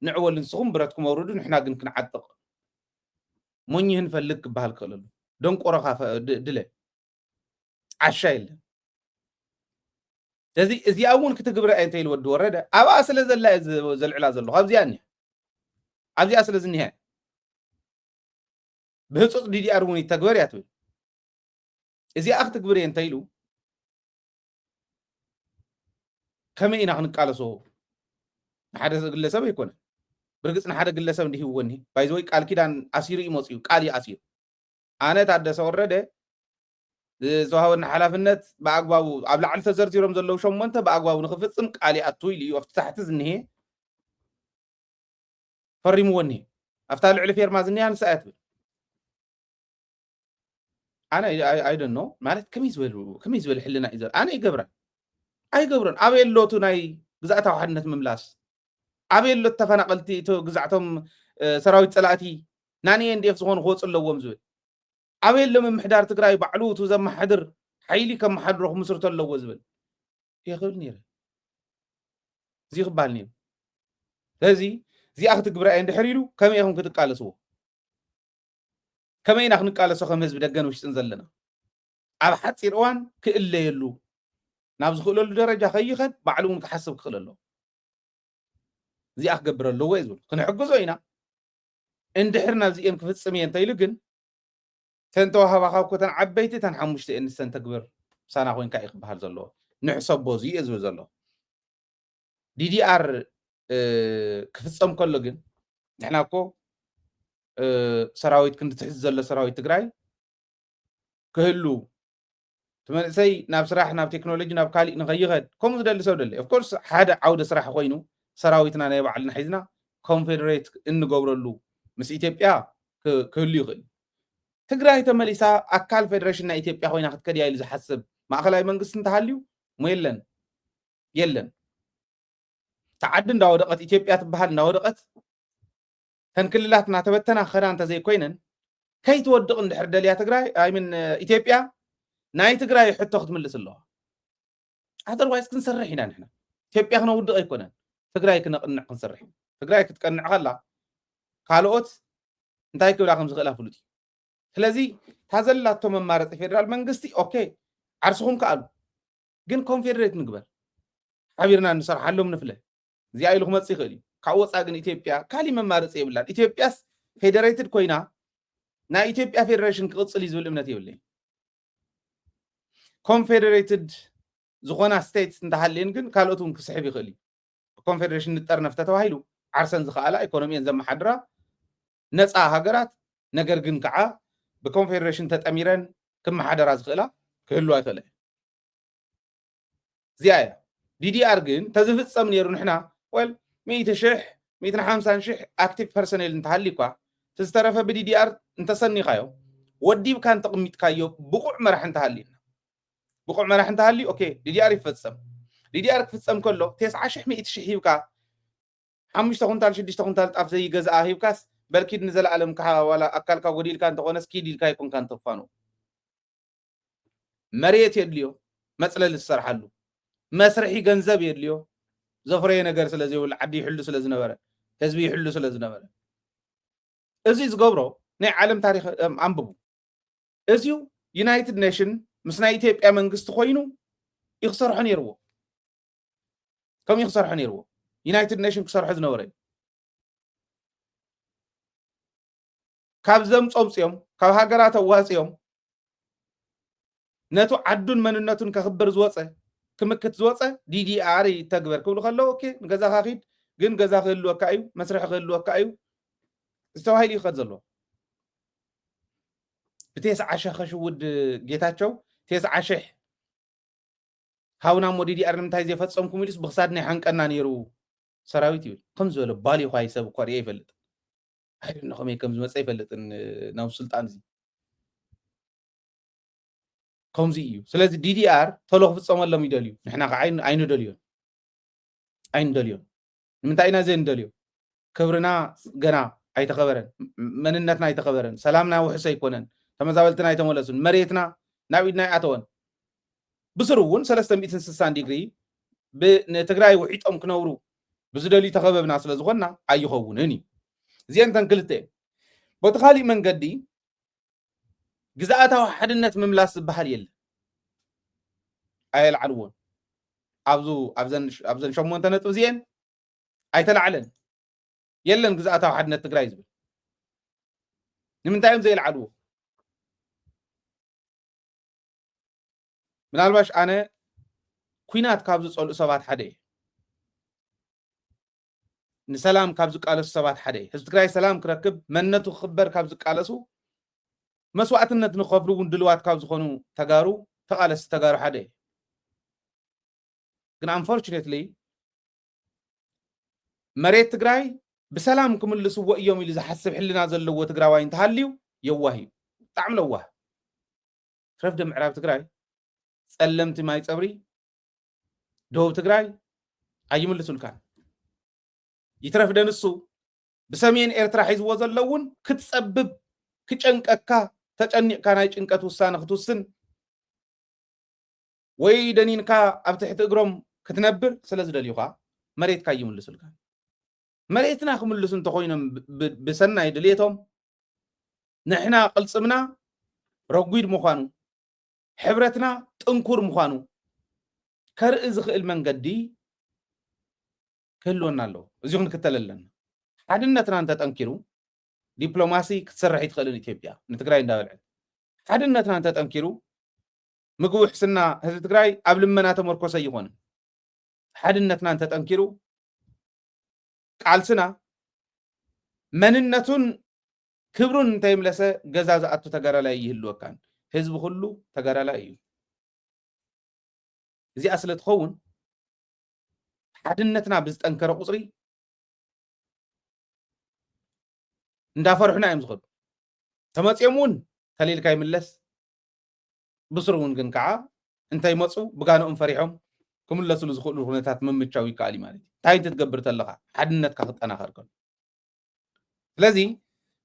ንዕወል ንስኹም ብረትኩም ኣውርዱ ንሕና ግን ክንዓጥቕ ሞኝህን ፈልግ ክበሃል ክእለሉ ደንቆሮኻ ድለ ዓሻ የለን ስለዚ እዚኣ እውን ክትግብረ እንተይል ወዲ ወረደ ኣብኣ ስለ ዘላ ዘልዕላ ዘሎ ኣብዚኣ ስለ ዝኒሀ ብህፁፅ DDR እውን ይተግበር እያ ትብል እዚኣ ክትግብር እየ እንተይሉ ከመይ ኢና ክንቃለሶ ንሓደ ግለሰብ ኣይኮነን برجس نحرق اللسان ده هو وني بايزوي قال كيدان اسيري يمصيو قال ياسير انا تادس ورده زوهاون حلافنت باغبابو ابل على تزرزيرم زلو شمنت باغبابو نخفصم قال ياتوي لي وفتحت زنيه فريمو وني افتال علفير ما زنيه ان ساعات انا اي دونت نو مالت كميز ول حلنا اذا انا يغبرن ابي لوتو ناي غزاتا وحدነት مملاس أبيل التفنقلتي تو جزعتهم سراويت صلاتي ناني انديف زغون خوص اللوم زول أبيل لما محدار تقراي بعلو تو زم محدر حيلي كم محدر مسرت اللو زبل يا خبر نير زي خبال نير زي أخذ تقبرأ عند حريلو كم يهم كتقالسو كم ينخ نقالسو خمس بدقن وش تنزل لنا أبحث سيروان كإلا يلو نابز خلو الدرجة خيخت بعلوم كحسب خلو زي أخبر اللو يزول كنا حجزو هنا اندحرنا زي إم كفتسمي أنت يلقن تنتو هوا خاوكتن عبيتي تنحمشت إن السن تكبر سانا خوين كايق بحال زلو نحسب بوزي يزول زلو DDR كفتسم كله جن نحنا كو سراويت كنت تحس زل سراويت تقراي كهلو تمن سي ناب صراحة ناب تكنولوجي ناب كالي نغيرها كم زدل سودل of course هذا عودة صراحة خوينو سراويتنا نبع على حيزنا كونفدريت إنه قبرلو مس إثيوبيا كهلو يغل تقراي تمليسا أكال فيدريشن إثيوبيا خوينا خد كدي إذا حسب ما خلاي منقص نتحليو يلن تعدن داودقت إثيوبيا تبهال داودقت تنكللاتنا تبتنا خران تزي كوينن كي تودق ندحر دليا تقراي أي من إثيوبيا ناي تقراي حتى خد ملس الله otherwise ክንሰርሕ ኢና ንሕና ኢትዮጵያ ክነውድቕ ኣይኮነን ትግራይ ክነቕንዕ ክንሰርሕ ትግራይ ክትቀንዕ ከላ ካልኦት እንታይ ክብላ ከም ዝኽእላ ፍሉጥ እዩ ስለዚ ታዘላቶ መማረፂ ፌደራል መንግስቲ ኦኬ ዓርስኹም ከኣሉ ግን ኮንፌደሬት ንግበር ሓቢርና ንሰርሓሎም ንፍለ እዚኣ ኢሉ ክመፅእ ይኽእል እዩ ካብ ወፃኢ ግን ኢትዮጵያ ካሊእ መማረፂ የብላን ኢትዮጵያስ ፌደሬትድ ኮይና ናይ ኢትዮጵያ ፌደሬሽን ክቕፅል እዩ ዝብል እምነት የብለይ ኮንፌደሬትድ ዝኾና ስቴትስ እንተሃልየን ግን ካልኦት እውን ክስሕብ ይኽእል እዩ ኮንፌደሬሽን ንጠርነፍተ ተባሂሉ ዓርሰን ዝኸኣላ ኢኮኖሚየን ዘመሓድራ ነፃ ሃገራት ነገር ግን ከዓ ብኮንፌደሬሽን ተጠሚረን ክመሓደራ ዝኽእላ ክህልዋ ይኽእለ እዚኣ እያ ዲዲአር ግን ተዝፍፀም ነይሩ ንሕና ወል 150,000 ኣክቲቭ ፐርሰኔል እንተሃሊ እኳ ተዝተረፈ ብዲዲአር እንተሰኒኻዮ ወዲብካ እንተቕሚጥካዮ ብቑዕ መራሒ እንተሃሊና ብቑዕ መራሒ እንተሃሊ ኦኬ ዲዲአር ይፈፀም ዲዲአር ክፍፀም ከሎ 9,100,000 ሂብካ 5 ኩንታል 6 ኩንታል ጣፍ ዘይገዝኣ ሂብካስ በልኪድ ንዘለዓለም ዋላ ኣካልካ ጎዲልካ እንተኾነስ ኪድ ኢልካ ይኮንካ እንትፋኑ መሬት የድልዮ መፅለሊ ዝሰርሓሉ መስርሒ ገንዘብ የድልዮ ዘፍረየ ነገር ስለዘይብሉ ዓዲ ይሕሉ ስለዝነበረ ህዝቢ ይሕሉ ስለዝነበረ እዚ ዝገብሮ ናይ ዓለም ታሪክ አንብቡ እዚዩ ዩናይትድ ኔሽን ምስ ናይ ኢትዮጵያ መንግስቲ ኮይኑ ይኽሰርሖ ነይርዎ ከም ይኽሰርሖ ነይርዎ ዩናይትድ ኔሽን ክሰርሖ ዝነበረ ካብ ዘምፆም ፅዮም ካብ ሃገራት ኣዋፅዮም ነቱ ዓዱን መንነቱን ከኽብር ዝወፀ ክምክት ዝወፀ ዲዲአር ይተግበር ክብሉ ከለዉ ኦኬ ንገዛኻ ኺድ ግን ገዛ ክህልወካ እዩ መስርሒ ክህልወካ እዩ ዝተባሂሉ ይኸድ ዘሎ ብ9,000 ከሽውድ ጌታቸው 9,000 ሃውና ሞ ዲዲአር ንምንታይ ዘይፈፀምኩም ኢሉስ ብክሳድ ናይ ሓንቀና ነይሩ ሰራዊት ይብል ከም ዝበለ ባሊ ኳይ ሰብ እኳ ርአ ይፈልጥ ኣይደለ ከመይ ከም ዝመፀ ይፈልጥን ናብ ስልጣን እዚ ከምዚ እዩ ስለዚ ዲዲአር ተሎ ክፍፀመሎም ይደልዩ ንሕና ከዓ ኣይንደልዮን ንምንታይ ኢና ዘይንደልዮ ክብርና ገና ኣይተኸበረን መንነትና ኣይተኸበረን ሰላምና ውሕስ ኣይኮነን ተመዛበልትና ኣይተመለሱን መሬትና ናብ ኢድና ይኣተወን ብስሩ እውን 360 ዲግሪ ንትግራይ ውሒጦም ክነብሩ ብዝደልዩ ተኸበብና ስለ ዝኾንና ኣይኸውንን እዩ እዚአን ተን ክልተ በቲ ካሊእ መንገዲ ግዛኣታዊ ሓድነት ምምላስ ዝበሃል የለን ኣየልዓልዎን ኣብዘን 8 ነጥብ እዚአን ኣይተላዕለን የለን ግዛኣታዊ ሓድነት ትግራይ ዝብል ንምንታይ እዮም ዘይልዓልዎ ምናልባሽ ኣነ ኩናት ካብ ዝፀልኡ ሰባት ሓደ እየ ንሰላም ካብ ዝቃለሱ ሰባት ሓደ እየ ህዝቢ ትግራይ ሰላም ክረክብ መንነቱ ክኽበር ካብ ዝቃለሱ መስዋዕትነት ንኸፍሉ እውን ድልዋት ካብ ዝኾኑ ተጋሩ ተቃለስቲ ተጋሩ ሓደ እየ ግን አንፎርቹኔትሊ መሬት ትግራይ ብሰላም ክምልስዎ እዮም ኢሉ ዝሓስብ ሕልና ዘለዎ ትግራዋይ እንተሃልዩ የዋህ እዩ ብጣዕሚ ለዋህ ረፍደ ምዕራብ ትግራይ ጸለምቲ ማይ ፀብሪ ደቡብ ትግራይ ኣይምልሱልካን ይትረፍ ደንሱ ብሰሜን ኤርትራ ሒዝዎ ዘለውን ክትጸብብ ክጨንቀካ ተጨኒቕካ ናይ ጭንቀት ውሳነ ክትውስን ወይ ደኒንካ ኣብ ትሕቲ እግሮም ክትነብር ስለዝደልዩኻ መሬትካ ይምልሱልካን መሬትና ክምልሱ እንተኮይኖም ብሰናይ ድልየቶም ንሕና ቅልፅምና ረጉድ ምዃኑ ሕብረትና ጥንኩር ምዃኑ ከርኢ ዝኽእል መንገዲ ክህልወና ኣለዎ እዚሁ ክንክተል ኣለና ሓድነትና እንተጠንኪሩ ዲፕሎማሲ ክትሰርሕ ይትኽእልን ኢትዮጵያ ንትግራይ እንዳበልዐት ሓድነትና እንተጠንኪሩ ምግቢ ውሕስና ህዝቢ ትግራይ ኣብ ልመና ተመርኮሰ ኣይኮነን ሓድነትና እንተጠንኪሩ ቃልስና መንነቱን ክብሩን እንተይምለሰ ገዛ ዝኣቱ ተጋዳላይ ይህልወካን ህዝቢ ኩሉ ተጋዳላይ እዩ እዚኣ ስለ ትኸውን ሓድነትና ብዝጠንከረ ቁፅሪ እንዳፈርሑና እዮም ዝኸዱ ተመፅኦም እውን ተሊልካ ይምለስ ብስሩ እውን ግን ከዓ እንታይ መፁ ብጋኖኦም ፈሪሖም ክምለስሉ ዝኽእሉ ኩነታት ምምቻው ይከኣል ማለት እዩ እንታይ ትትገብር ተለኻ ሓድነትካ ክጠናኸር ከሎ ስለዚ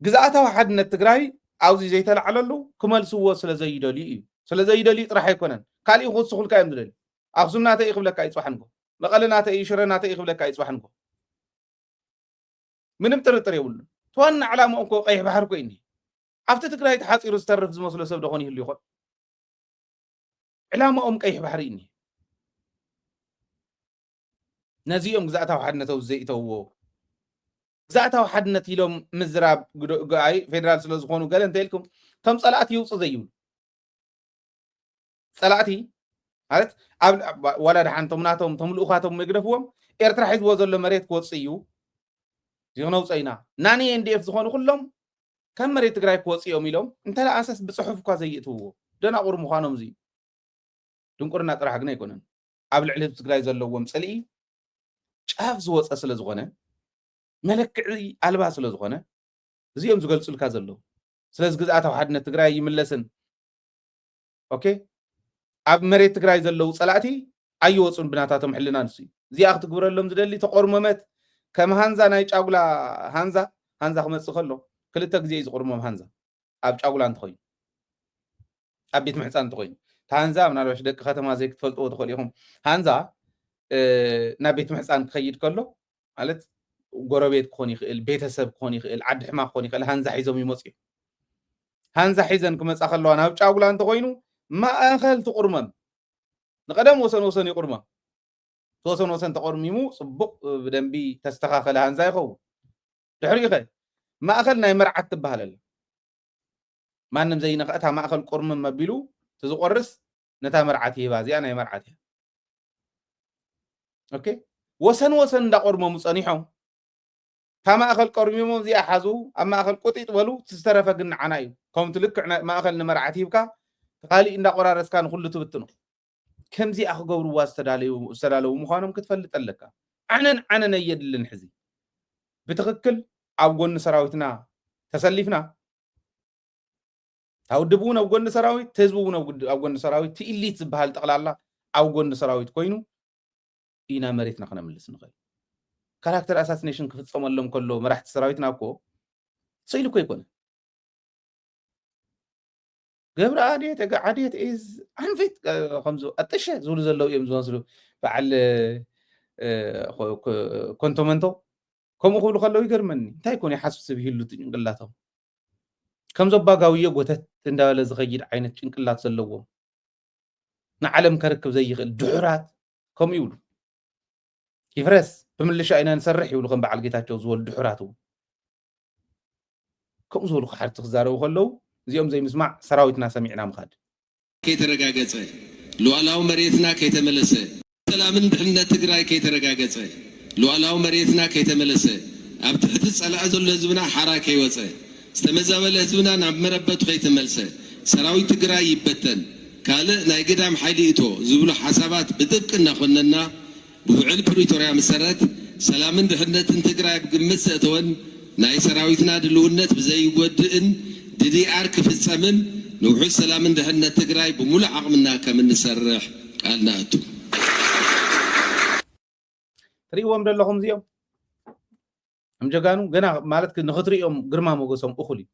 ግዛኣታዊ ሓድነት ትግራይ ኣብዚ ዘይተላዕለሉ ክመልስዎ ስለዘይደልዩ እዩ ስለዘይደልዩ ጥራሕ ኣይኮነን ካሊእ ክውስኹልካ እዮም ዝደልዩ ኣክሱም ናተይ ይኽብለካ ይፅዋሕንጎ መቐለ ናተይ ሽረ ናተይ ይኽብለካ ይፅዋሕንጎ ምንም ጥርጥር የብሉን ተዋና ዕላምኡ እኮ ቀይሕ ባሕር ኮይኑ ኣብቲ ትግራይ ተሓፂሩ ዝተርፍ ዝመስሎ ሰብ ደኾን ይህሉ ይኾን ዕላምኦም ቀይሕ ባሕሪ እኒ ነዚኦም ግዛእታዊ ሓድነት ዘይእተውዎ ግዛእታዊ ሓድነት ኢሎም ምዝራብ ኣይ ፌደራል ስለ ዝኾኑ ገለ እንተኢልኩምቶም ፀላእቲ ይውፅእ ዘይብሉ ፀላእቲ ማለት ዋላ ድሓን ናቶም ቶም ልኡኻቶም መግደፍዎም ኤርትራ ሒዝዎ ዘሎ መሬት ክወፅእ እዩ ዝኽነውፀኢና ናኒ ኤንዲኤፍ ዝኾኑ ኩሎም ከም መሬት ትግራይ ክወፅኦም ኢሎም እንተለኣሰስ ብፅሑፍ እኳ ዘይእትውዎ ደናቑር ምዃኖም እዚ ድንቁርና ጥራሕ ግን ኣይኮነን ኣብ ልዕሊ ህዝቢ ትግራይ ዘለዎም ፅልኢ ጫፍ ዝወፀ ስለ ዝኾነ መለክዒ ኣልባ ስለ ዝኾነ እዚኦም ዝገልፁልካ ዘለዉ ስለዚ ግዝኣታዊ ሓድነት ትግራይ ይምለስን ኦኬ ኣብ መሬት ትግራይ ዘለዉ ፀላእቲ ኣይወፁን ብናታቶም ሕልና ንሱ እዚኣ ክትግብረሎም ዝደሊ ተቆርመመት ከም ሃንዛ ናይ ጫጉላ ሃንዛ ክመፅእ ከሎ ክልተ ግዜ እዩ ዝቁርሞም ሃንዛ ኣብ ጫጉላ እንተኮይኑ ኣብ ቤት ምሕፃን እንተኮይኑ ሃንዛ ምናልባሽ ደቂ ከተማ ዘይክትፈልጥዎ ትኽእል ኢኹም ሃንዛ ናብ ቤት ምሕፃን ክኸይድ ከሎ ማለት ጎረቤት ክኾን ይኽእል ቤተሰብ ክኾን ይኽእል ዓዲ ሕማቅ ክኾን ይኽእል ሃንዛ ሒዞም ይመፁ እዮም ሃንዛ ሒዘን ክመፃ ከለዋ ናብ ጫጉላ እንተኮይኑ ማእኸል ትቁርመም ንቀደም ወሰን ይቁርመም ወሰን ተቆርሚሙ ፅቡቅ ብደንቢ ተስተኻኸለ ሃንዛ ይኸውን ድሕሪኡ ኸ ማእኸል ናይ መርዓት ትበሃል ኣላ ማንም ዘይነኽእታ ማእኸል ቁርምም መቢሉ ትዝቆርስ ነታ መርዓት ይህባ እዚኣ ናይ መርዓት እያ ኦኬ ወሰን እንዳቆርመሙ ፀኒሖም تا ما أخل قرميمو زي أحزو أما أخل قطيت ولو تسترف جنعنا أيو كم تلك ما أخل نمرعتي بكا قالي إن قرار كان كله تبتنو كم زي أخو جور واستدالو مخانم كتفلت لك عنا نيد للنحزي بتغكل أو سراوتنا تسلفنا أو دبونا أو قلنا سراويت تزبونا أو قلنا سراويت تيلي تبهال تقلع الله أو قلنا سراويت كوينو إنا مريتنا خنا من السنغال كاركتر أساسنيشن كفتصوم لهم كله مرحت سراويتنا أكو سيلو كوي كون قبل عادية إز عنفيت خمسو أتشة زول زلوا يوم زوزلوا فعل كونتومنتو كم أقول خلوا يقرمني تايكون يحسب به اللي تنقلاتهم كم زبا قوية قوتت تنداول زغير عينة تنقلات زلوا نعلم كركب زي الدحرات كم يقولوا يفرس بملش أين نسرح يقولوا كم بعد جيتاتو زول الدحراتو كم زول خحر تخزارو خلوا زيهم زي مسمع سراويتنا سمعنا مخاد كي ترقاقص لو ألاو مريتنا كي تملس سلامن دحنا تقراي كي ترقاقص لو ألاو مريتنا كي تملس أبتحت تسأل أزول لزبنا حراكي يوص استمزاول لزبنا نعم مربط كي تملس سراويت تقراي يبتن قال ناي قدام حيليتو زبلو حسابات بدك ناخذنا بوعل بريتوريا مسرت سلامن دحنا تقراي بقمس أتون ناي سراويتنا دلونت بزي ودئن دي أرك في السمن نوح السلام من دهنا تقراي بمولع عقمنا كمن نسرح قالنا أتو تريهم دلهم زيهم هم جاكانو جنا مالتك نخطريهم قرما موجسهم أخلي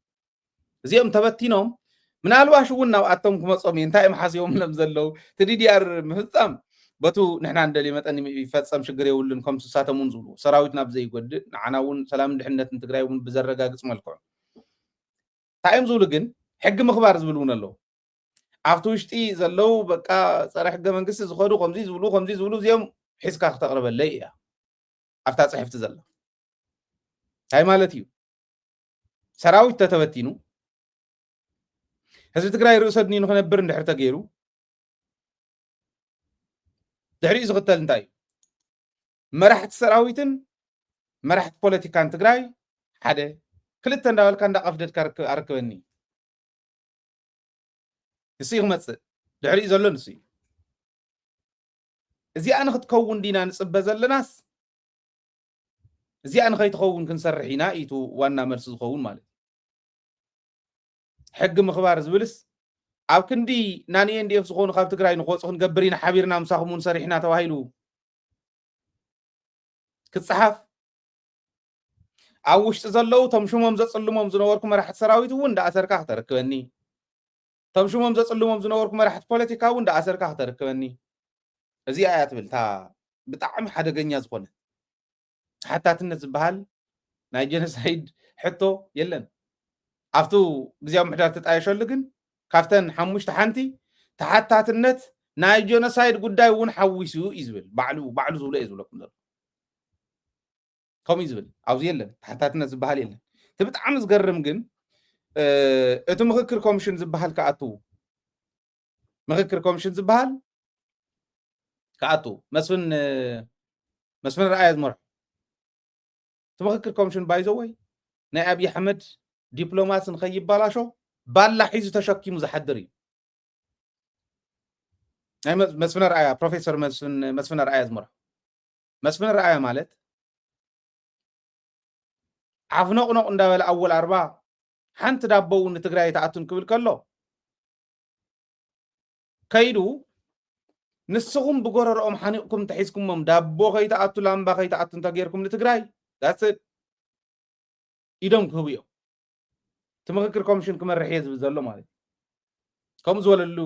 زيهم تبتينهم من الواش ونا وأتهم كم صامين تايم حاسيهم لمزلوا تريدي أر مهتم بتو نحن عندنا لما تاني يفتسم شجري ولن كم ساعة منزلوا سراويتنا بزي قد عناون سلام دهنا تقراي وبزرقا قسم الكون تايم زولجن حق مخبار زبلون الله عفتوشتي زلو بقى صراحة حق من قصة زخدو خمسي زولو زيهم حس كاخ تقرب الليئة عفتا صحفت زل هاي مالتيو سراوي تتبتينو هزي تقرأي رؤسدني نخنبر ندحر تغيرو دحري زغتل انتاي مرحت سراويتن مرحت بوليتيكان تقرأي حدا كلتن داول كان دا قفدت أركبني يصيغ متصل دحري زلو نسي إزي أنا خد دينا نصب زل ناس إزي أنا خيت كون كنسرحينا إيتو وانا مرسز خون مالي حق مخبار زبلس أو كندي ناني اندي افسخون خاب تقراي نخوص خون قبرين حبيرنا مساخمون سرحنا تواهيلو كتصحف أوش تزلوا تمشومهم زصلمهم زنوركم مرحت سراويت وندا أسركا تركبني تمشومهم زصلمهم زنوركم مرحت بوليتيكا وندا أسركا تركبني እዚኣ እያ ትብል እታ ብጣዕሚ ሓደገኛ ዝኾነ ተሓታትነት ዝበሃል ናይ ጀኖሳይድ ሕቶ የለን ኣብቱ ግዜያዊ ምሕዳር ተጣየሸሉ ግን ካብተን 5 ሓንቲ ተሓታትነት ናይ ጀኖሳይድ ጉዳይ እውን ሓዊሱ እዩ ዝብል ባዕሉ ዝብሎ እዩ ዝብለኩም ዘሎ ከምኡ ዝብል ኣብዚ የለን ተሓታትነት ዝበሃል የለን እቲ ብጣዕሚ ዝገርም ግን እቲ ምክክር ኮሚሽን ዝበሃል ከኣቱ ምክክር ኮሚሽን ዝበሃል ከኣቱ መስፍን ረኣያ ዝመርሑ እቲ ምክክር ኮሚሽን ባይዘወይ ናይ ኣብይ ኣሕመድ ዲፕሎማሲ ንከይበላሾ ባላ ሒዙ ተሸኪሙ ዝሓድር እዩ ናይ መስፍን ረኣያ ፕሮፌሰር መስፍን ረኣያ ዝመርሑ መስፍን ረኣያ ማለት ዓፍ ነቕነቕ እንዳበለ ኣወል 40 ሓንቲ ዳቦ እውን ንትግራይ ተኣቱን ክብል ከሎ ከይዱ ንስኹም ብጎረርኦም ሓኒቕኩም ተሒዝኩሞም ዳቦ ከይተኣቱ ላምባ ከይተኣቱ እንተገይርኩም ንትግራይ ዳስት ኢዶም ክህቡ እዮም እቲ ምክክር ኮሚሽን ክመርሕ እየ ዝብል ዘሎ ማለት እዩ ከምኡ ዝበለሉ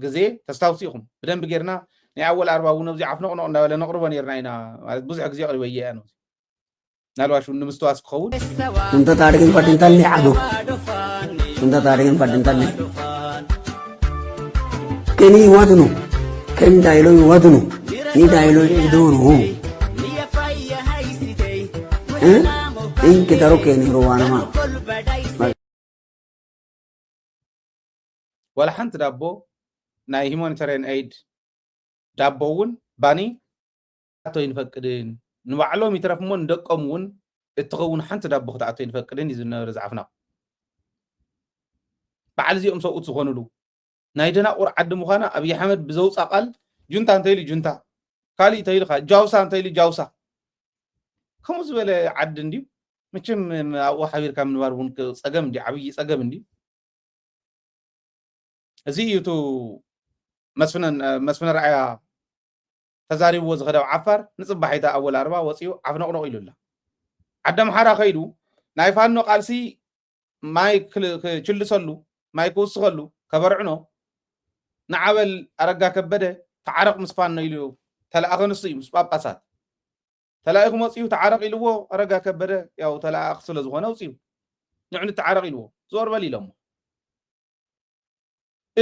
ግዜ ተስታውሱ ኢኹም ብደንቢ ጌርና ናይ ኣወል 40 እውን ኣብዚ ዓፍ ነቕነቕ እንዳበለ ነቕርቦ ነርና ኢና ማለት ብዙሕ ግዜ ቀሪበ እየ ነው ናልዋሽ ንምስትዋስ ክኸውን እንተ ታሪክን ፈድንታል ዓዱ እንተ ታሪክን ፈድንታል ከኒ ወድኑ ከን ዳይሎ ወድኑ ኒ ዳይሎ ይዶሩ እንክ ተሮ ከኒ ሩዋናማ ወላ ሓንቲ ዳቦ ናይ ሂማኒታርያን ኤድ ዳቦ እውን ባኒ ኣቶ ይንፈቅድን ንባዕሎም ይትረፍ እሞ ንደቆም እውን እትኸውን ሓንቲ ዳቦ ክትኣቶ ይንፈቅድን እዩ ዝነበረ ዝዓፍና በዓል እዚኦም ሰብኡት ዝኾኑሉ ናይ ደናቁር ዓዲ ምዃና ኣብይ ኣሕመድ ብዘውፃእ ቃል ጁንታ እንተኢሉ ጁንታ ካሊእ እንተኢሉ ጃውሳ እንተኢሉ ጃውሳ ከምኡ ዝበለ ዓዲ እንድዩ መቸም ኣብኡ ሓቢርካ ምንባር እውን ፀገም እንዲ ዓብይ ፀገም እንዲ እዚ እዩ እቱ መስፍን ረኣያ ተዛሪብዎ ዝኸደ ዓፋር ንፅባሒታ ኣወል 40 ወፂኡ ዓፍ ነቕነቕ ኢሉላ ዓዲ ኣምሓራ ከይዱ ናይ ፋኖ ቃልሲ ማይ ክችልሰሉ ማይ ክውስኸሉ ከበርዕኖ ንዓበል ኣረጋ ከበደ ተዓረቕ ምስ ፋኖ ኢሉ ተለኣኸ ንሱ እዩ ምስ ጳጳሳት ተላኢኹ መፂኡ ተዓረቕ ኢልዎ ኣረጋ ከበደ ያው ተለኣኽ ስለ ዝኾነ ውፅኡ ንዕኑ ተዓረቕ ኢልዎ ዞርበል ኢሎሞ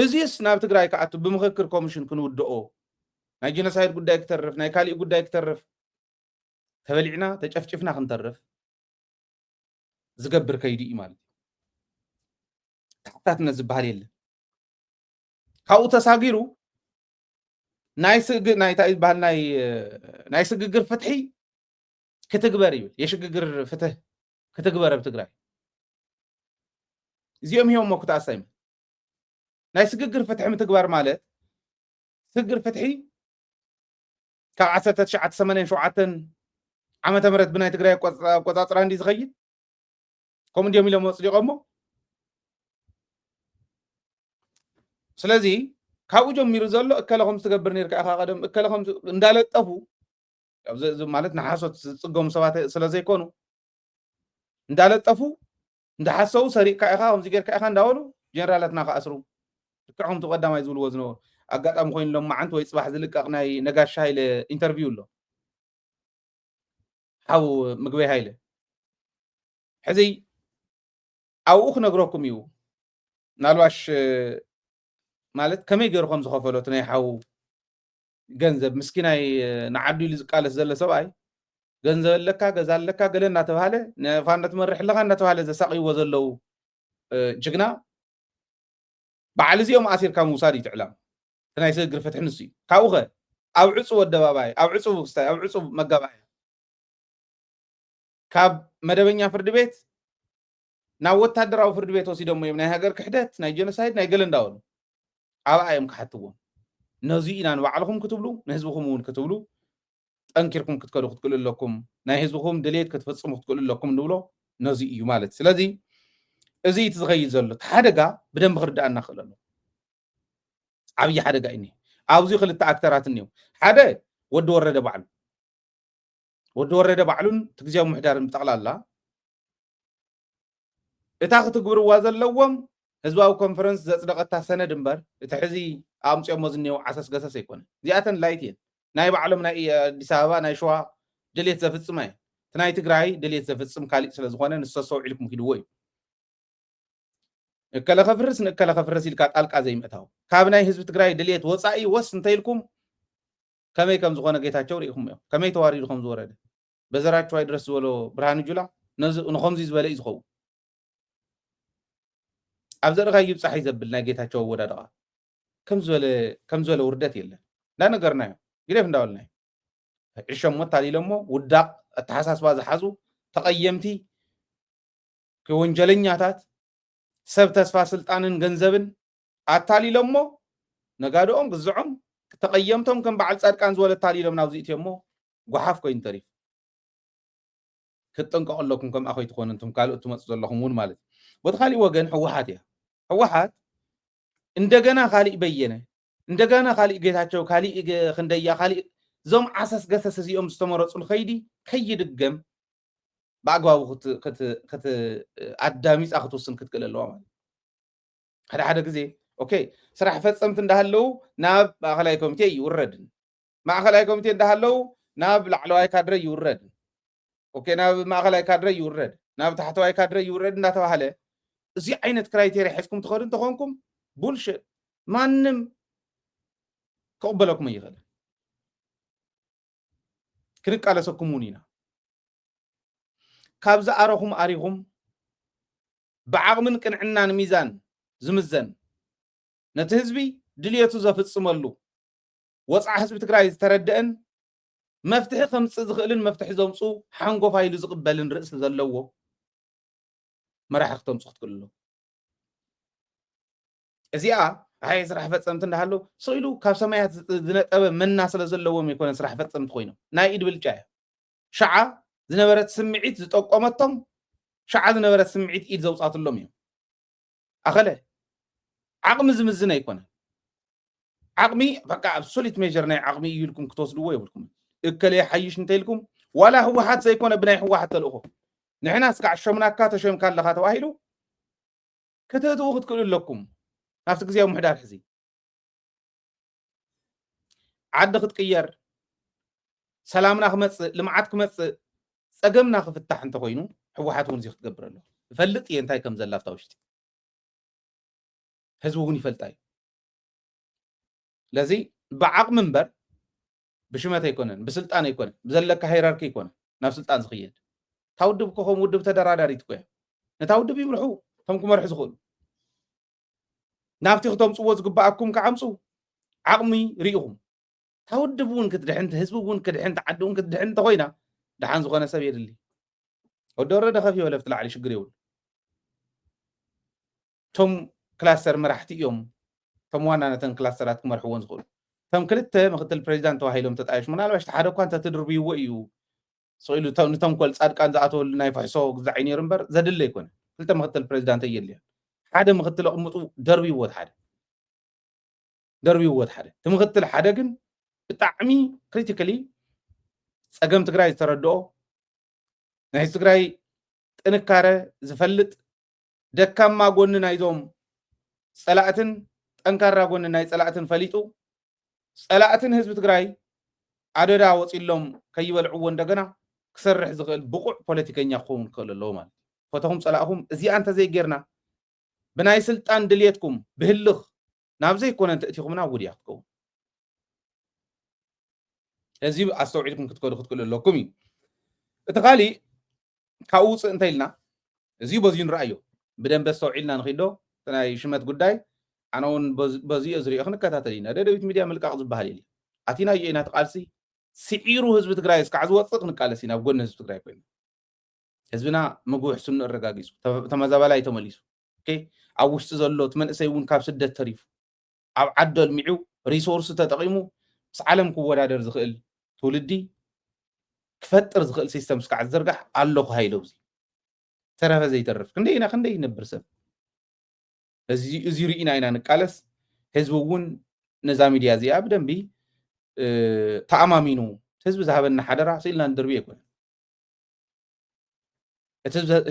እዚስ ናብ ትግራይ ከኣቱ ብምክክር ኮሚሽን ክንውድኦ ናይ ጀኖሳይድ ጉዳይ ክተርፍ ናይ ካሊእ ጉዳይ ክተርፍ ተበሊዕና ተጨፍጭፍና ክንተርፍ ዝገብር ከይዲ እዩ ማለት ተሓታትነት ዝበሃል የለን ካብኡ ተሳጊሩ ናይ ስግግር ፍትሒ ክትግበር ይብል የሽግግር ፍትህ ክትግበር ኣብ ትግራይ እዚኦም ሂቦሞ ክትኣሳይም ናይ ስግግር ፍትሒ ምትግባር ማለት ስግግር ፍትሒ ካብ 1987 ዓመተ ምህረት ብናይ ትግራይ ኣቆፃፅራ እንዲ ዝኸይድ ከምኡ እንዲኦም ኢሎም ወፅዲቖሞ ስለዚ ካብኡ ጀሚሩ ዘሎ እከለኹም ዝትገብር ነርካ ኢኻ ቀደም እከለኹም እንዳለጠፉ ማለት ንሓሶት ዝፅገሙ ሰባት ስለዘይኮኑ እንዳለጠፉ እንዳሓሰቡ ሰሪቕካ ኢኻ ከምዚ ጌርካ ኢኻ እንዳበሉ ጀነራላትና ከኣስሩ ልክዕኹም ተቀዳማይ ዝብልዎ ዝነበሩ ኣጋጣሚ ኮይኑሎም መዓንት ወይ ፅባሕ ዝልቀቕ ናይ ነጋሽ ሃይለ ኢንተርቪው ኣሎ ሓው ምግበይ ሃይለ ሕዚ ኣብኡ ክነግረኩም እዩ ናልዋሽ ማለት ከመይ ገይሩ ከም ዝኸፈሎት ናይ ሓው ገንዘብ ምስኪናይ ንዓዱ ኢሉ ዝቃለስ ዘሎ ሰብኣይ ገንዘብ ኣለካ ገዛ ኣለካ ገለ እናተባሃለ ንፋኖ ትመርሕ ኣለካ እናተባሃለ ዘሳቂዎ ዘለው ጅግና በዓል እዚኦም ኣሲርካ ምውሳድ እዩ ትዕላም ናይ ስግግር ፍትሒ ንሱ እዩ ካብኡ ኸ ኣብ ዕፁብ ኣደባባይ ኣብ ዕፁብ መጋባእያ ካብ መደበኛ ፍርዲ ቤት ናብ ወታደራዊ ፍርዲ ቤት ወሲዶሞ እዮም ናይ ሃገር ክሕደት ናይ ጀኖሳይድ ናይ ገለ እንዳበሉ ኣብኣ እዮም ክሓትዎም ነዚ ኢና ንባዕልኩም ክትብሉ ንህዝብኩም እውን ክትብሉ ጠንኪርኩም ክትከዱ ክትክእሉ ኣለኩም ናይ ህዝብኩም ድሌት ክትፈፅሙ ክትክእሉ ኣለኩም ንብሎ ነዚ እዩ ማለት ስለዚ እዚ እቲ ዝኸይድ ዘሎ ሓደጋ ብደንቢ ክርዳእና ክእል ኣሎ ዓብይ ሓደጋ እዩ ኣብዚ ክልተ ኣክተራት እኒው ሓደ ወዲ ወረደ ባዕሉን ትግዝያዊ ምሕዳርን ብጠቕላላ እታ ክትግብርዋ ዘለዎም ህዝባዊ ኮንፈረንስ ዘጽደቐታ ሰነድ እምበር እቲ ሕዚ ኣምፅኦሞ ዝኔው ዓሰስ ገሰስ ኣይኮነ እዚኣተን ላይት እየን ናይ ባዕሎም ናይ ኣዲስ ኣበባ ናይ ሸዋ ድሌት ዘፍጽማ እየን እቲ ናይ ትግራይ ድሌት ዘፍጽም ካሊእ ስለ ዝኾነ ንሰሰው ዒልኩም ኪድዎ እዩ እከለ ከፍርስ ኢልካ ጣልቃ ዘይምእታው ካብ ናይ ህዝቢ ትግራይ ድሌት ወፃኢ ወስ እንተይልኩም ከመይ ከም ዝኾነ ጌታቸው ሪኢኹም እዮም ከመይ ተዋሪዱ ከም ዝወረደ በዘራቸው ድረስ ዝበሎ ብርሃኑ ጁላ ንኸምዚ ዝበለ እዩ ዝኸውን ኣብ ዘርኻ ይብፃሕ ይዘብል ናይ ጌታቸው ወዳደቓ ከም ዝበለ ውርደት የለን እንዳነገርናዮ ግደፍ እንዳበልናዮ ዕሾሞ ታሊሎሞ ውዳቕ ኣተሓሳስባ ዝሓዙ ተቐየምቲ ወንጀለኛታት ሰብ ተስፋ ስልጣንን ገንዘብን ኣታሊሎሞ ነጋዶኦም ግዝዖም ተቐየምቶም ከም በዓል ጻድቃን ዝበለ ታሊሎም ናብዚ እትዮ እሞ ጓሓፍ ኮይኑ ተሪፍ ክትጠንቀቐለኩም ከም ኣኸይ ትኾኑ እንቱም ካልኦት ትመፁ ዘለኹም እውን ማለት በቲ ካሊእ ወገን ህወሓት እያ ህወሓት እንደገና ካሊእ በየነ እንደገና ካሊእ ጌታቸው ካሊእ ክንደያ ካሊእ ዞም ዓሰስ ገሰስ እዚኦም ዝተመረፁሉ ኸይዲ ከይድገም ብኣግባቡ ኣዳሚፃ ክትውስን ክትክእል ኣለዋ ማለት ሓደ ግዜ ኦኬ ስራሕ ፈፀምቲ እንዳሃለው ናብ ማእኸላይ ኮሚቴ ይውረድን ማእኸላይ ኮሚቴ እንዳሃለው ናብ ላዕለዋይ ካድረ ይውረድን ኦኬ ናብ ማእኸላይ ካድረ ይውረድ ናብ ታሕተዋይ ካድረ ይውረድ እንዳተባሃለ እዚ ዓይነት ክራይቴሪያ ሒዝኩም ትኸዱ እንተኾንኩም ቡልሽት ማንም ክቕበለኩም ኣይኽእልን ክንቃለሰኩም እውን ኢና ካብዚ ኣረኹም ኣሪኹም ብዓቕምን ቅንዕናን ሚዛን ዝምዘን ነቲ ህዝቢ ድልየቱ ዘፍጽመሉ ወፃኢ ህዝቢ ትግራይ ዝተረድአን መፍትሒ ከምፅእ ዝኽእልን መፍትሒ ዘምፁ ሓንጎፍ ኢሉ ዝቕበልን ርእሲ ዘለዎ መራሒ ክተምፁ ክትክእሉ እዚኣ ሃይ ስራሕ ፈፀምቲ እንዳሃሎ ስኢሉ ካብ ሰማያት ዝነጠበ መና ስለ ዘለዎም ይኮነ ስራሕ ፈፀምቲ ኮይኖም ናይ ኢድ ብልጫ እያ ሸዓ ዝነበረት ስምዒት ዝጠቆመቶም ሸዓ ዝነበረት ስምዒት ኢድ ዘውፃትሎም እዮም ኣኸለ ዓቕሚ ዝምዝን ኣይኮነ ዓቕሚ በቃ ኣብሶሉት ሜጀር ናይ ዓቕሚ እዩ ኢልኩም ክትወስድዎ የብልኩም እከለ ሓይሽ እንተኢልኩም ዋላ ህወሓት ዘይኮነ ብናይ ህወሓት ተልእኾ ንሕና እስካዕ ሸምናካ ተሸምካ ኣለኻ ተባሂሉ ከተእትዉ ክትክእሉ ኣለኩም ናብቲ ግዜያዊ ምሕዳር ሕዚ ዓዲ ክትቅየር ሰላምና ክመፅእ ልምዓት ክመፅእ ፀገምና ክፍታሕ እንተኮይኑ ህወሓት እውን እዚ ክትገብር ኣሎ ይፈልጥ እየ እንታይ ከም ዘላ ኣብታ ውሽጢ ህዝቢ እውን ይፈልጣ እዩ ለዚ ብዓቕሚ እምበር ብሽመት ኣይኮነን ብስልጣን ኣይኮነን ብዘለካ ሃይራርኪ ኣይኮነን ናብ ስልጣን ዝኽየድ ታውድብ ከኸም ውድብ ተደራዳሪት ኮያ ነታ ውድብ ይምርሑቶም ክመርሑ ዝኽእሉ ናብቲ ክተምፅዎ ዝግባኣኩም ከዓምፁ ዓቕሚ ርኢኹም ታውድብ እውን ክትድሕንቲ ህዝቢ እውን ክድሕንቲ ዓዲ እውን ክትድሕንቲ ተኮይና ድሓን ዝኾነ ሰብ የድሊ ወዲ ወረደ ከፍ ይበለ ኣብቲ ላዕሊ ሽግር የብሉ ቶም ክላስተር መራሕቲ እዮም ቶም ዋናነተን ክላስተራት ክመርሕዎን ዝኽእሉ ቶም ክልተ ምክትል ፕሬዚዳንት ተባሂሎም ተጣይሹ ምናልባሽ ሓደ እኳ እንተትድርብይዎ እዩ ስኢሉ ንተንኮል ጻድቃን ዝኣተወሉ ናይ ፍሕሶ ግዛዕ ነይሩ እምበር ዘድለ ኣይኮነ ክልተ ምክትል ፕሬዚዳንት እየድልያ ሓደ ምክትል ኣቕምጡ ደርብይዎት ሓደ እቲ ምክትል ሓደ ግን ብጣዕሚ ክሪቲካሊ ፀገም ትግራይ ዝተረድኦ ናይ ትግራይ ጥንካረ ዝፈልጥ ደካማ ጎኒ ናይዞም ፀላእትን ጠንካራ ጎኒ ናይ ፀላእትን ፈሊጡ ፀላእትን ህዝቢ ትግራይ ኣደዳ ወፂሎም ከይበልዕዎ እንደገና ክሰርሕ ዝኽእል ብቁዕ ፖለቲከኛ ክኸውን ክኽእል ኣለዎ ማለት ፈተኹም ፀላእኹም እዚኣ እንተዘይጌርና ብናይ ስልጣን ድልየትኩም ብህልኽ ናብ ዘይኮነ እንትእትኹምና ውድያ ክትከውን እዚ ኣስተውዒልኩም ክትከዱ ክትክእሉ ኣለኩም እዩ እቲ ካሊእ ካብኡ ውፅእ እንተኢልና እዚ በዚዩ ንረኣዮ ብደንብ ኣስተውዒልና ንኽኢዶ ናይ ሽመት ጉዳይ ኣነ እውን በዚኦ ዝሪኦ ክንከታተል ኢና ደደቢት ሚድያ ምልቃቕ ዝበሃል የለ ኣቲና እዩ ኢና ተቃልሲ ስዒሩ ህዝቢ ትግራይ እስካዕ ዝወፅእ ክንቃለስ ኢና ኣብ ጎኒ ህዝቢ ትግራይ ኮይኑ ህዝብና ምግቡ ሕሱን ኣረጋጊፁ ተመዛበላይ ተመሊሱ ኣብ ውሽጢ ዘሎ እቲ መንእሰይ እውን ካብ ስደት ተሪፉ ኣብ ዓዲ ኣልሚዑ ሪሶርስ ተጠቂሙ ምስ ዓለም ክወዳደር ዝኽእል ትውልዲ ክፈጥር ዝኽእል ሲስተም እስካዕ ዝዝርጋሕ ኣለኹ ሃይሎ እዚ ተረፈ ዘይተርፍ ክንደይ ይነብር ሰብ እዚ ርኢና ኢና ንቃለስ ህዝቢ እውን ነዛ ሚድያ እዚኣ ብደንቢ ተኣማሚኑ ህዝቢ ዝሃበና ሓደራ ስኢልና ንድርቢ ኣይኮነ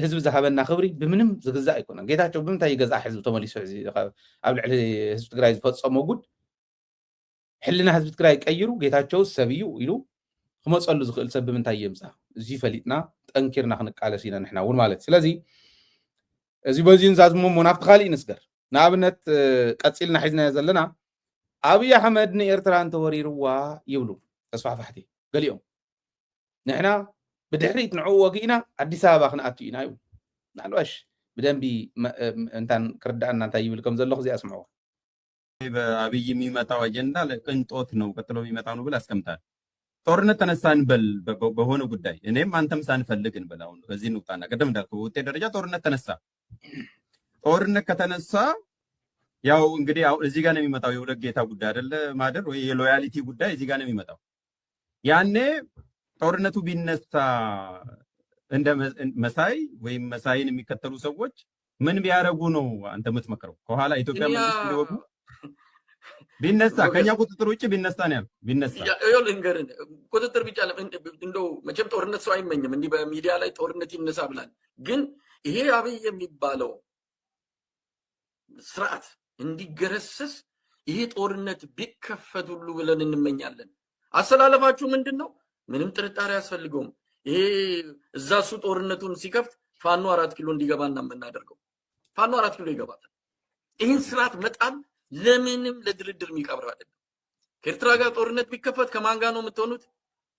ህዝቢ ዝሃበና ክብሪ ብምንም ዝግዛእ ኣይኮነን ጌታቸው ብምንታይ ይገዛእ ህዝቢ ተመሊሱ ኣብ ልዕሊ ህዝቢ ትግራይ ዝፈፀሞ ጉድ ሕልና ህዝቢ ትግራይ ቀይሩ ጌታቸው ሰብዩ ኢሉ ክመፀሉ ዝኽእል ሰብ ብምንታይ የምፃ እዚ ፈሊጥና ጠንኪርና ክንቃለስ ኢና ንሕና እውን ማለት ስለዚ እዚ በዚን ዛዝሞ ናብቲ ካሊእ ንስገር ንኣብነት ቀፂልና ሒዝናዮ ዘለና ኣብይ ኣሕመድ ንኤርትራ እንተወሪርዋ ይብሉ ተስፋሕፋሕቲ ገሊኦም ንሕና ብድሕሪት ንዕኡ ወጊእና ኣዲስ ኣበባ ክንኣቱ ኢና ይብሉ ናልባሽ ብደንቢ እንታን ክርዳእና እንታይ ይብል ከም ዘለኹ እዚኣ ስምዕዎ በአብይ የሚመጣው አጀንዳ ለቅንጦት ነው ቀጥሎ የሚመጣው ነው ብለህ አስቀምጣል። ጦርነት ተነሳ እንበል በሆነ ጉዳይ እኔም አንተም ሳንፈልግ እንበል አሁን በዚህ እንውጣና ቅድም እንዳልኩህ በውጤት ደረጃ ጦርነት ተነሳ። ጦርነት ከተነሳ ያው እንግዲህ አሁን እዚህ ጋር ነው የሚመጣው የሁለት ጌታ ጉዳይ አይደለ ማደር ወይ የሎያሊቲ ጉዳይ እዚህ ጋር ነው የሚመጣው። ያኔ ጦርነቱ ቢነሳ እንደ መሳይ ወይም መሳይን የሚከተሉ ሰዎች ምን ቢያረጉ ነው አንተ የምትመክረው? ከኋላ ኢትዮጵያ መንግስት እንዲወጉ ቢነሳ ከኛ ቁጥጥር ውጭ ቢነሳ ነው ያልኩህ። ቢነሳ ይኸው ልንገርህ፣ ቁጥጥር ቢጫ እንደው መቼም ጦርነት ሰው አይመኝም። እንዲህ በሚዲያ ላይ ጦርነት ይነሳ ብላል። ግን ይሄ አብይ የሚባለው ስርዓት እንዲገረሰስ ይሄ ጦርነት ቢከፈት ሁሉ ብለን እንመኛለን። አሰላለፋችሁ ምንድን ነው? ምንም ጥርጣሬ አያስፈልገውም። ይሄ እዛ እሱ ጦርነቱን ሲከፍት ፋኖ 4 ኪሎ እንዲገባና የምናደርገው ፋኖ 4 ኪሎ ይገባል። ይህን ስርዓት መጣል ለምንም ለድርድር የሚቀብር አይደለም። ከኤርትራ ጋር ጦርነት ቢከፈት ከማን ጋር ነው የምትሆኑት?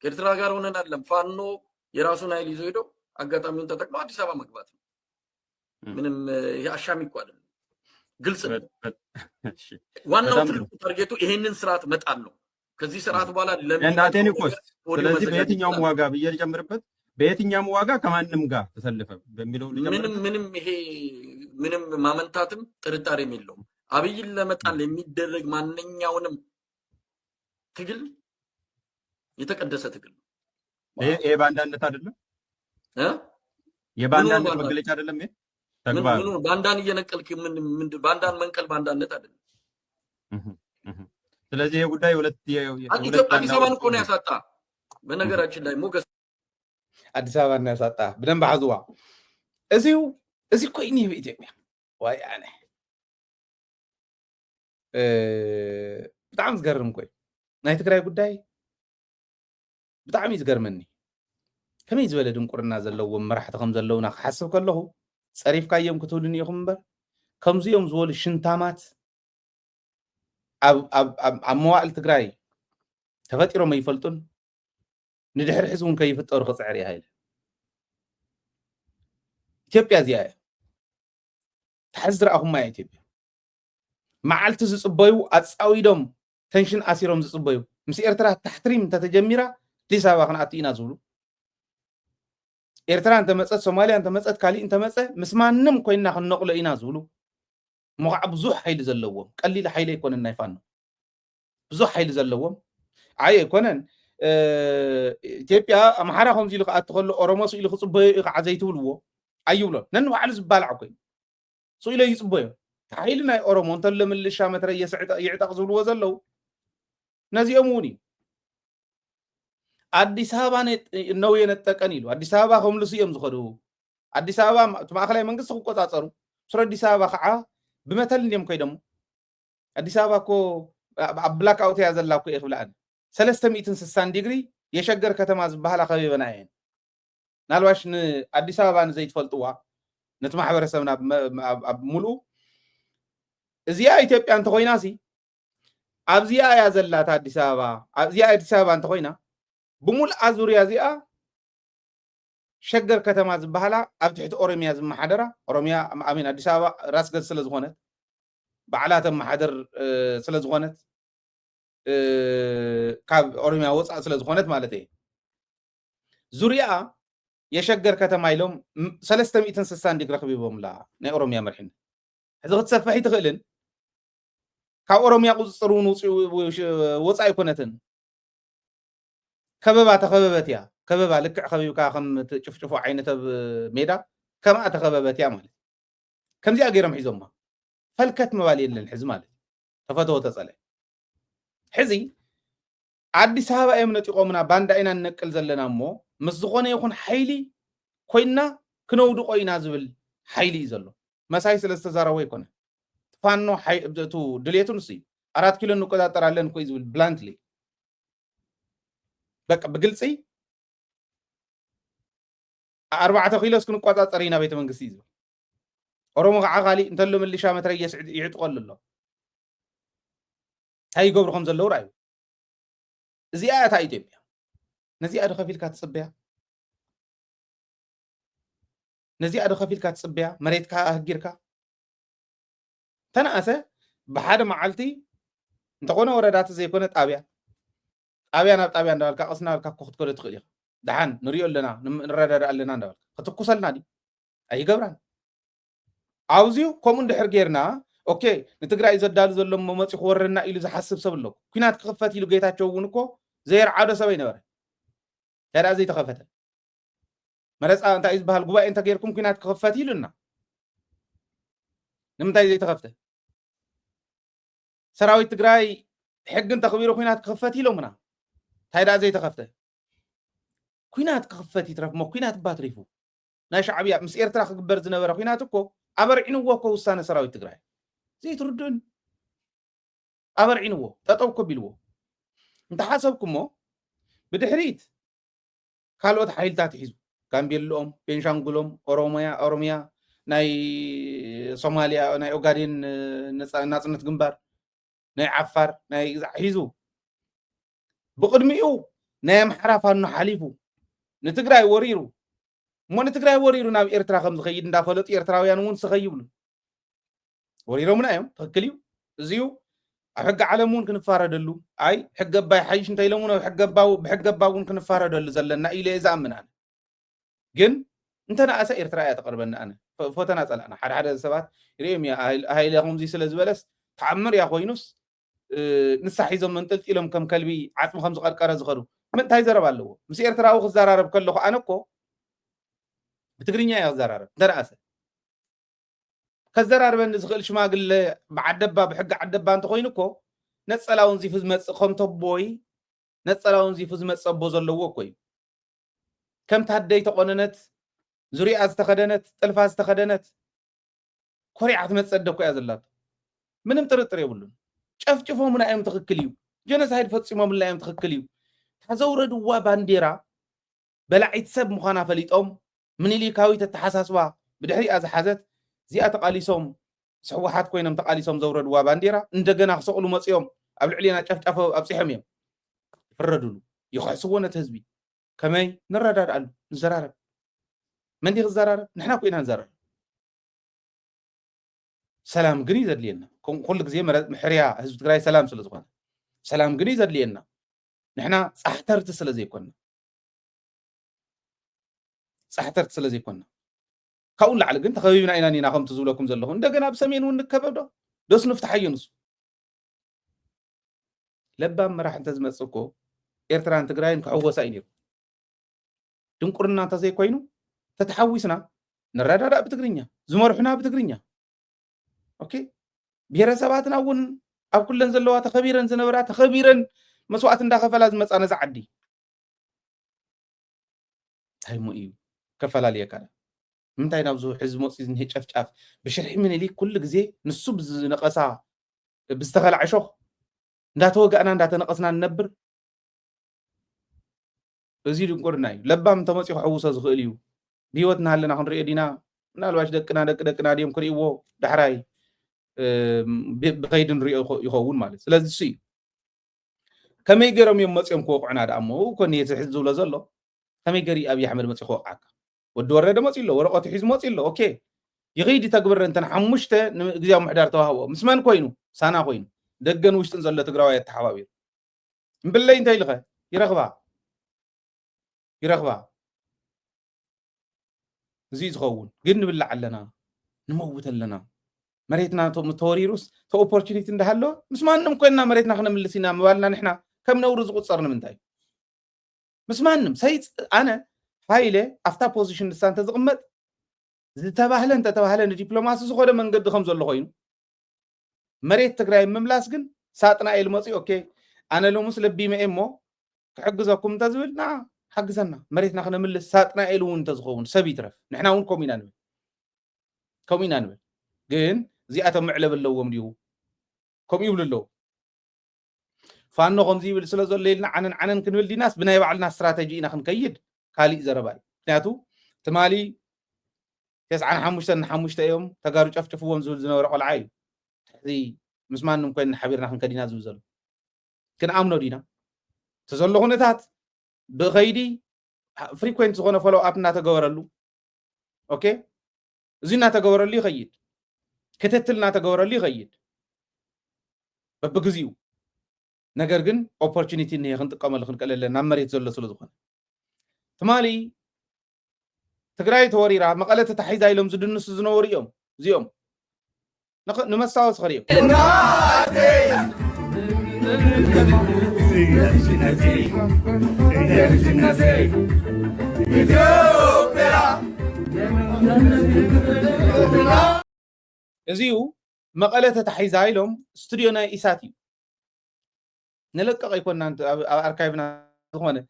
ከኤርትራ ጋር ሆነን አይደለም። ፋኖ የራሱን ኃይል ይዞ ሄዶ አጋጣሚውን ተጠቅሞ አዲስ አበባ መግባት ነው። ምንም አሻሚ እኮ አይደለም፣ ግልጽ ነው። ዋናው ትልቁ ታርጌቱ ይሄንን ስርዓት መጣል ነው። ከዚህ ስርዓት በኋላ ለእናቴን እኮ ስለዚህ በየትኛውም ዋጋ ብዬ ልጨምርበት፣ በየትኛውም ዋጋ ከማንም ጋር ተሰልፈ በሚለው ምንም ይሄ ምንም ማመንታትም ጥርጣሬም የለውም። አብይን ለመጣል የሚደረግ ማንኛውንም ትግል የተቀደሰ ትግል ነው። ይሄ ባንዳነት አይደለም፣ የባንዳነት መገለጫ አይደለም። ይሄ ተግባር ባንዳን እየነቀልክ ምን ባንዳን መንቀል ባንዳነት አይደለም። ስለዚህ ይሄ ጉዳይ ሁለት አዲስ አበባን እኮ ነው ያሳጣ። በነገራችን ላይ ሞገስ አዲስ አበባን ነው ያሳጣ። በደንብ አዝዋ እዚሁ ኮይኒ በኢትዮጵያ ዋይ አነ ብጣዕሚ ዝገርም ኮይ ናይ ትግራይ ጉዳይ ብጣዕሚ ዝገርመኒ ከመይ ዝበለ ድንቁርና ዘለዎም መራሕቲ ከም ዘለውና ክሓስብ ከለኹ ፀሪፍካዮም ክትብሉን ኢኹም እምበር ከምዚኦም ዝበሉ ሽንታማት ኣብ መዋዕል ትግራይ ተፈጢሮም ኣይፈልጡን ንድሕሪ ሕዚ እውን ከይፍጠሩ ክፅዕር እያ ኢለ ኢትዮጵያ እዚኣ እያ ታሕዚ ዝረኣኹማ እያ ኢትዮጵያ መዓልቲ ዝፅበዩ ኣፃዊዶም ተንሽን ኣሲሮም ዝፅበዩ ምስ ኤርትራ ታሕትሪም እንተተጀሚራ ኣዲስ ኣበባ ክንኣቱ ኢና ዝብሉ ኤርትራ እንተመፀት ሶማልያ እንተመፀት ካሊእ እንተመፀ ምስ ማንም ኮይንና ክንነቕሎ ኢና ዝብሉ እሞ ከዓ ብዙሕ ሓይሊ ዘለዎም ቀሊል ሓይሊ ኣይኮነን ናይ ፋኖ ብዙሕ ሓይሊ ዘለዎም ዓይ ኣይኮነን ኢትዮጵያ ኣምሓራ ከምዚ ኢሉ ክኣቱ ከሎ ኦሮሞስ ኢሉ ክፅበዮ እዩ ከዓ ዘይትብልዎ ኣይብሎን ነኒ ባዕሉ ዝባልዕ ኮይኑ ሱ ኢሎ ይፅበዮ ሓይሊ ናይ ኦሮሞ እንተሎ ምልሻ መትረየስ ይዕጠቕ ዝብልዎ ዘለው ነዚኦም እውን እዩ ኣዲስ ኣበባ ነው የነጠቀን ኢሉ ኣዲስ ኣበባ ከምልሱ እዮም ዝኸዱ ኣዲስ ኣበባ ማእከላይ መንግስቲ ክቆፃፀሩ ስለ ኣዲስ ኣበባ ከዓ ብመተል እንዲዮም ኮይዶሞ ኣዲስ ኣበባ እኮ ኣብ ብላክ ኣውት እያ ዘላ እኮ እየ ክብላ ኣነ 360 ዲግሪ የሸገር ከተማ ዝበሃላ ከቢበና እየን ናልባሽ ንኣዲስ ኣበባ ንዘይትፈልጥዋ ነቲ ማሕበረሰብና ኣብ ሙሉእ እዚኣ ኢትዮጵያ እንተኮይና ሲ ኣብዚኣ እያ ዘላታ ኣዲስ ኣበባ እዚኣ ኣዲስ ኣበባ እንተኮይና ብሙልኣ ዙርያ እዚኣ ሸገር ከተማ ዝበሃላ ኣብ ትሕቲ ኦሮሚያ ዝመሓደራ ኦሮሚያ ኣሚን ኣዲስ ኣበባ ራስ ገዝ ስለ ዝኾነት ባዕላት መሓደር ስለ ዝኾነት ካብ ኦሮሚያ ወፃእ ስለ ዝኾነት ማለት እየ ዙርያ የሸገር ከተማ ኢሎም 360 ዲግሪ ከቢቦምላ ናይ ኦሮሚያ መርሒነት ሕዚ ክትሰፍሕ ይትኽእልን ካብ ኦሮሚያ ቁፅፅር እውን ወፃእ ኣይኮነትን ከበባ ተኸበበት እያ ከበባ ልክዕ ከቢብካ ከም ትጭፍጭፎ ዓይነት ሜዳ ከምኣ ተኸበበት እያ ማለት ከምዚኣ ገይሮም ሒዞማ ፈልከት ምባል የለን ሕዚ ማለት ተፈተወ ተፀለ ሕዚ ኣዲስ ኣበባ እዮም ነጢቆምና ባንዳ ኢና ንነቅል ዘለና እሞ ምስ ዝኾነ ይኹን ሓይሊ ኮይና كنودو قوينا زبل حيلي زلو مساي سلستزاروا يكون فانو حي تو دليتو نسي 4 كيلو نقطر علن كوي زبل بلانتلي بقى بقلصي 4 كيلو سكن قطاطرينا بيت منغسي زبل اورومو عقالي انتلو مليشا متريس يعطقل الله هاي يقبركم زلو رايو زياده ايتيبيا نزي ادو خفيل كاتصبيا نزي ادو خفيل كاتصبيا مريتك اهجيركا تنأسه بحد معلتي انت قونا وردات زي كونه طابيا ناب طابيا اندالكا قصنا لك كوخت كود تخيل دحان نريو لنا نردد لنا اندالك كتكوسلنا دي اي غبران اوزيو كوم اندحر غيرنا اوكي نتغراي زدال زلم ممصي خورنا الى زحسب سبلو كينات كخفت يلو جيتاچو ونكو زير عاده سبي نبر هذا زي تخفت مرص انت ايز بحال غبا انت غيركم كينات كخفت يلنا نمتاي زي تخفت سراويت تግራይ ሕግን ተኽቢሩ ኩናት ክኽፈት ኢሎምና ታይዳ ዘይ ተኸፍተ ኩናት ክኽፈት ይትረፍ ሞ ኩናት ባትሪፉ ናይ ሻዕብያ ምስ ኤርትራ ክግበር ዝነበረ ኩናት እኮ አበርዒንዎ እኮ ውሳነ ሰራዊት ትግራይ ዘይ ትርዱን አበርዒንዎ ጠጠው እኮ ቢልዎ እንተሓሰብኩሞ ብድሕሪት ካልኦት ሓይልታት ሒዙ ጋምቤሎም ቤንሻንጉሎም ኦሮሚያ ናይ ሶማሊያ ናይ ኦጋዴን ናጽነት ግንባር ናይ ዓፋር ናይ ሒዙ ብቅድሚኡ ናይ አምሓራ ፋኖ ሓሊፉ ንትግራይ ወሪሩ ሞ ንትግራይ ወሪሩ ናብ ኤርትራ ከም ዝኸይድ እንዳፈለጡ ኤርትራውያን እውን ዝኸይብሉ ወሪሮምና እዮም ትክክል እዩ እዚዩ ኣብ ሕጊ ዓለም እውን ክንፋረደሉ አይ ሕጊ ኣባይ ሓይሽ እንተኢሎም እውን ብሕጊ ኣባይ እውን ክንፋረደሉ ዘለና ኢለ ዝኣምን ኣነ ግን እንተናእሰ ኤርትራ እያ ተቐርበና ኣነ ፎተና ፀላእና ሓደ ሰባት ይርኦም እያ ሃይለ ከምዚ ስለ ዝበለስ ተዓምር እያ ኮይኑስ ንሳሕ ሒዞም መንጠልጢሎም ከም ከልቢ ዓፅሚ ከም ዝቐርቀረ ዝኸዱ ምንታይ ዘረባ ኣለዎ ምስ ኤርትራዊ ክዘራረብ ከለኹ ኣነ እኮ ብትግርኛ እያ ክዘራረብ እንተናእሰ ከዘራርበኒ ዝኽእል ሽማግለ ብዓደባ ብሕጊ ዓደባ እንተኮይኑ እኮ ነፀላውን ዚፉ ዝመፅእ ከምተቦይ ነፀላውን ዚፉ ዝመፅእ ኣቦ ዘለዎ እኮ እዩ ከም ታደይ ተቆነነት ዙርያ ዝተኸደነት ጥልፋ ዝተኸደነት ኮሪዓ ትመፅእ ደኮ እያ ዘላቶ ምንም ጥርጥር የብሉን ጨፍጭፎምና እዮም ትክክል እዩ ጀኖሳይድ ፈፂሞምና እዮም ትክክል እዩ ታዘውረድዋ ባንዴራ በላዒት ሰብ ምዃና ፈሊጦም ምኒልካዊት ኣተሓሳስባ ብድሕሪኣ ዝሓዘት እዚኣ ተቃሊሶም ስሕወሓት ኮይኖም ተቃሊሶም ዘውረድዋ ባንዴራ እንደገና ክሰቕሉ መፅኦም ኣብ ልዕሊና ጨፍጫፎ ኣብፂሖም እዮም ይፍረድሉ ይኽሕስዎ ነቲ ህዝቢ ከመይ ንረዳድኣሉ ንዘራረብ መንዲ ክዘራረብ ንሕና ኮይና ንዘራረብ ሰላም ግን ይዘድልየና ኩሉ ግዜ ምሕርያ ህዝቢ ትግራይ ሰላም ስለ ዝኾነ ሰላም ግን ይዘድልየና ንሕና ፃሕተርቲ ስለ ዘይኮንና ፃሕተርቲ ስለ ዘይኮንና ካብኡ ላዕሊ ግን ተኸቢብና ኢና ኒና ከምቲ ዝብለኩም ዘለኹ እንደገና ብሰሜን እውን ንከበብ ዶ ደስ ንፍታሕ እዩ ንሱ ለባም መራሕ እንተዝመፅእ እኮ ኤርትራን ትግራይን ክሕወሳ እዩ ነይሩ ድንቁርና እንተዘይኮይኑ ተተሓዊስና ንረዳዳእ ብትግርኛ ዝመርሑና ብትግርኛ ኦኬ ብሄረሰባትና እውን ኣብ ኩለን ዘለዋ ተኸቢረን ዝነበራ ተኸቢረን መስዋዕት እንዳኸፈላ ዝመፃ ነዛ ዓዲ እንታይ ሞ እዩ ከፈላለየ ካለ ምንታይ ናብዙ ሕዝቢ መፅኡ ዝኒሄ ጨፍጫፍ ብሽርሒ ምኒልክ ኩሉ ግዜ ንሱ ብዝነቐሳ ብዝተኸልዐ ሾኽ እንዳተወጋእና እንዳተነቐስና ንነብር እዚ ድንቁርና እዩ ለባም እንተመፂኡ ክሕውሶ ዝኽእል እዩ ብሂወት እናሃለና ክንሪኦ ዲና ምናልባሽ ደቅና ድዮም ክርእይዎ ዳሕራይ ብኸይዲ ንሪኦ ይኸውን ማለት ስለዚ እሱ እዩ ከመይ ገይሮም እዮም መፅኦም ክወቅዑና ዳ እሞ ኮኒ ሕዚ ዝብሎ ዘሎ ከመይ ገሪ ኣብዪ ኣሕመድ መፂኡ ክወቅዓካ ወዲ ወረደ መፂኡ ኣሎ ወረቐቱ ሒዙ መፂኡ ኣሎ ኦኬ ይኸይድ ተግብር እንተን 5 ግዜያዊ ምሕዳር ተዋህቦ ምስ መን ኮይኑ ሳና ኮይኑ ደገን ውሽጥን ዘሎ ትግራዋይ ተሓባቢሩ እምብለይ እንታይ ኢልኸ ይረኽባ እዚ ዝኸውን ግን ንብላዕ ኣለና ንመውት ኣለና መሬትና ተወሪሩስ ኦፖርቹኒቲ እንዳሃሎ ምስ ማንም ኮይንና መሬትና ክነምልስ ኢና ምባልና ንሕና ከም ነውሪ ዝቁፀር ንምንታይ ምስ ማንም ሰይፅ ኣነ ሃይለ ኣፍታ ፖዚሽን ንሳ እንተዝቕመጥ ዝተባህለ እንተተባህለ ንዲፕሎማሲ ዝኮነ መንገዲ ከም ዘሎ ኮይኑ መሬት ትግራይ ምምላስ ግን ሳጥናኤል መፅኡ ኦኬ ኣነ ሎሙስ ለቢመ እሞ ክሕግዘኩም እንተዝብል ና حجزنا مريتنا خلنا من لساتنا إلون تزغون سبي ترف نحنا ون كومينا نبل جين زي أتم معلب اللو ومديو كم يقول اللو فانو غمزي بالسلازل ليلنا عنن كنول دي ناس بناي بعلنا استراتيجينا خن كيد خالي زرباي ناتو تمالي تسعة حموشتا يوم تقارو شفتفو ومزول زنور قل عاي زي مسمان نمكن حبيرنا خن كدينا زوزل كن آمنو دينا تزلو هنتات بغيدي فريكوينت زغونا فولو اب ناتغورلو اوكي زي ناتغورلي غيد كتتل ناتغورلي غيد ببغزيو ነገር ግን ኦፖርቹኒቲ ነው ይخنጥቀመል خنቀለለ ናመሬት ዘሎ ስለ ዝኾነ ትማሊ ትግራይ ተወሪራ መቀለ ተታሒዛ ኢሎም ዝድንሱ ዝነበሩ እዮም እዚኦም ንመሳወስ ኸሪዮም እዚኡ መቀለ ተታሒዛ ኢሎም ስቱዲዮ ናይ ኢሳት እዩ نلقى يكون أنت أركايفنا هون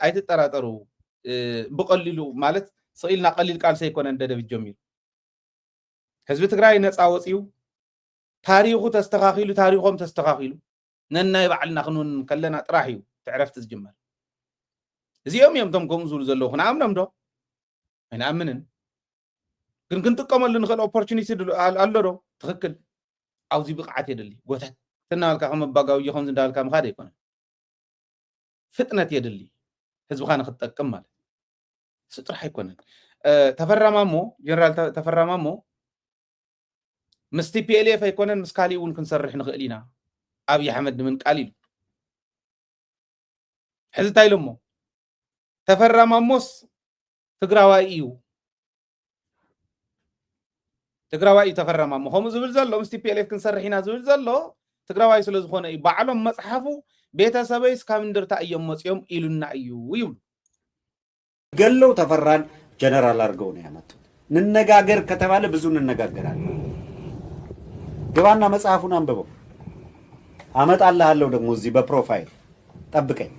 أيت التراترو بقللو مالت صيلنا قليل قال سيكون عند دافيد جميل حزب تግራይ ነፃ ወፂኡ ታሪኹ ተስተኻኺሉ ታሪኾም ተስተኻኺሉ ነናይ ባዕልና ክንውን ከለና ጥራሕ እዩ ትዕረፍቲ ዝጅመር እዚኦም እዮም ቶም ከምኡ ዝብሉ ዘለኹ ንኣምኖም ዶ ኣይንኣምንን ግን ክንጥቀመሉ ንኽእል ኦፖርቹኒቲ ኣሎ ዶ ትኽክል ኣብዚ ብቕዓት የደሊ ጎታት تنالك هم بقاو يخون زندالك هم خادي يكون فتنة يدلي حزب خان خط كمال سترح يكون تفرع مامو جنرال تفرع مامو مستي بي ال اف يكون مسكالي ونكن نصرح نخلينا ابي احمد من قليل حزب تايلمو تفرع ماموس تقراواي تفرع مامو هم زبل زلو مستي بي ال اف كنصرحينا زبل زلو تقراواي سلو ዝኾነ እዩ ባዕሎም መጽሐፉ ቤተሰበይስ ካብ እንደርታ እዮም መጽዮም ኢሉና እዩ ይብሉ ገለው ተፈራን ጀነራል አርገው ነው ያመጡት እንነጋገር ከተባለ ብዙ እንነጋገራለን ግባና መጽሐፉን አንብበው አመጣልሃለሁ ደግሞ እዚህ በፕሮፋይል ጠብቀኝ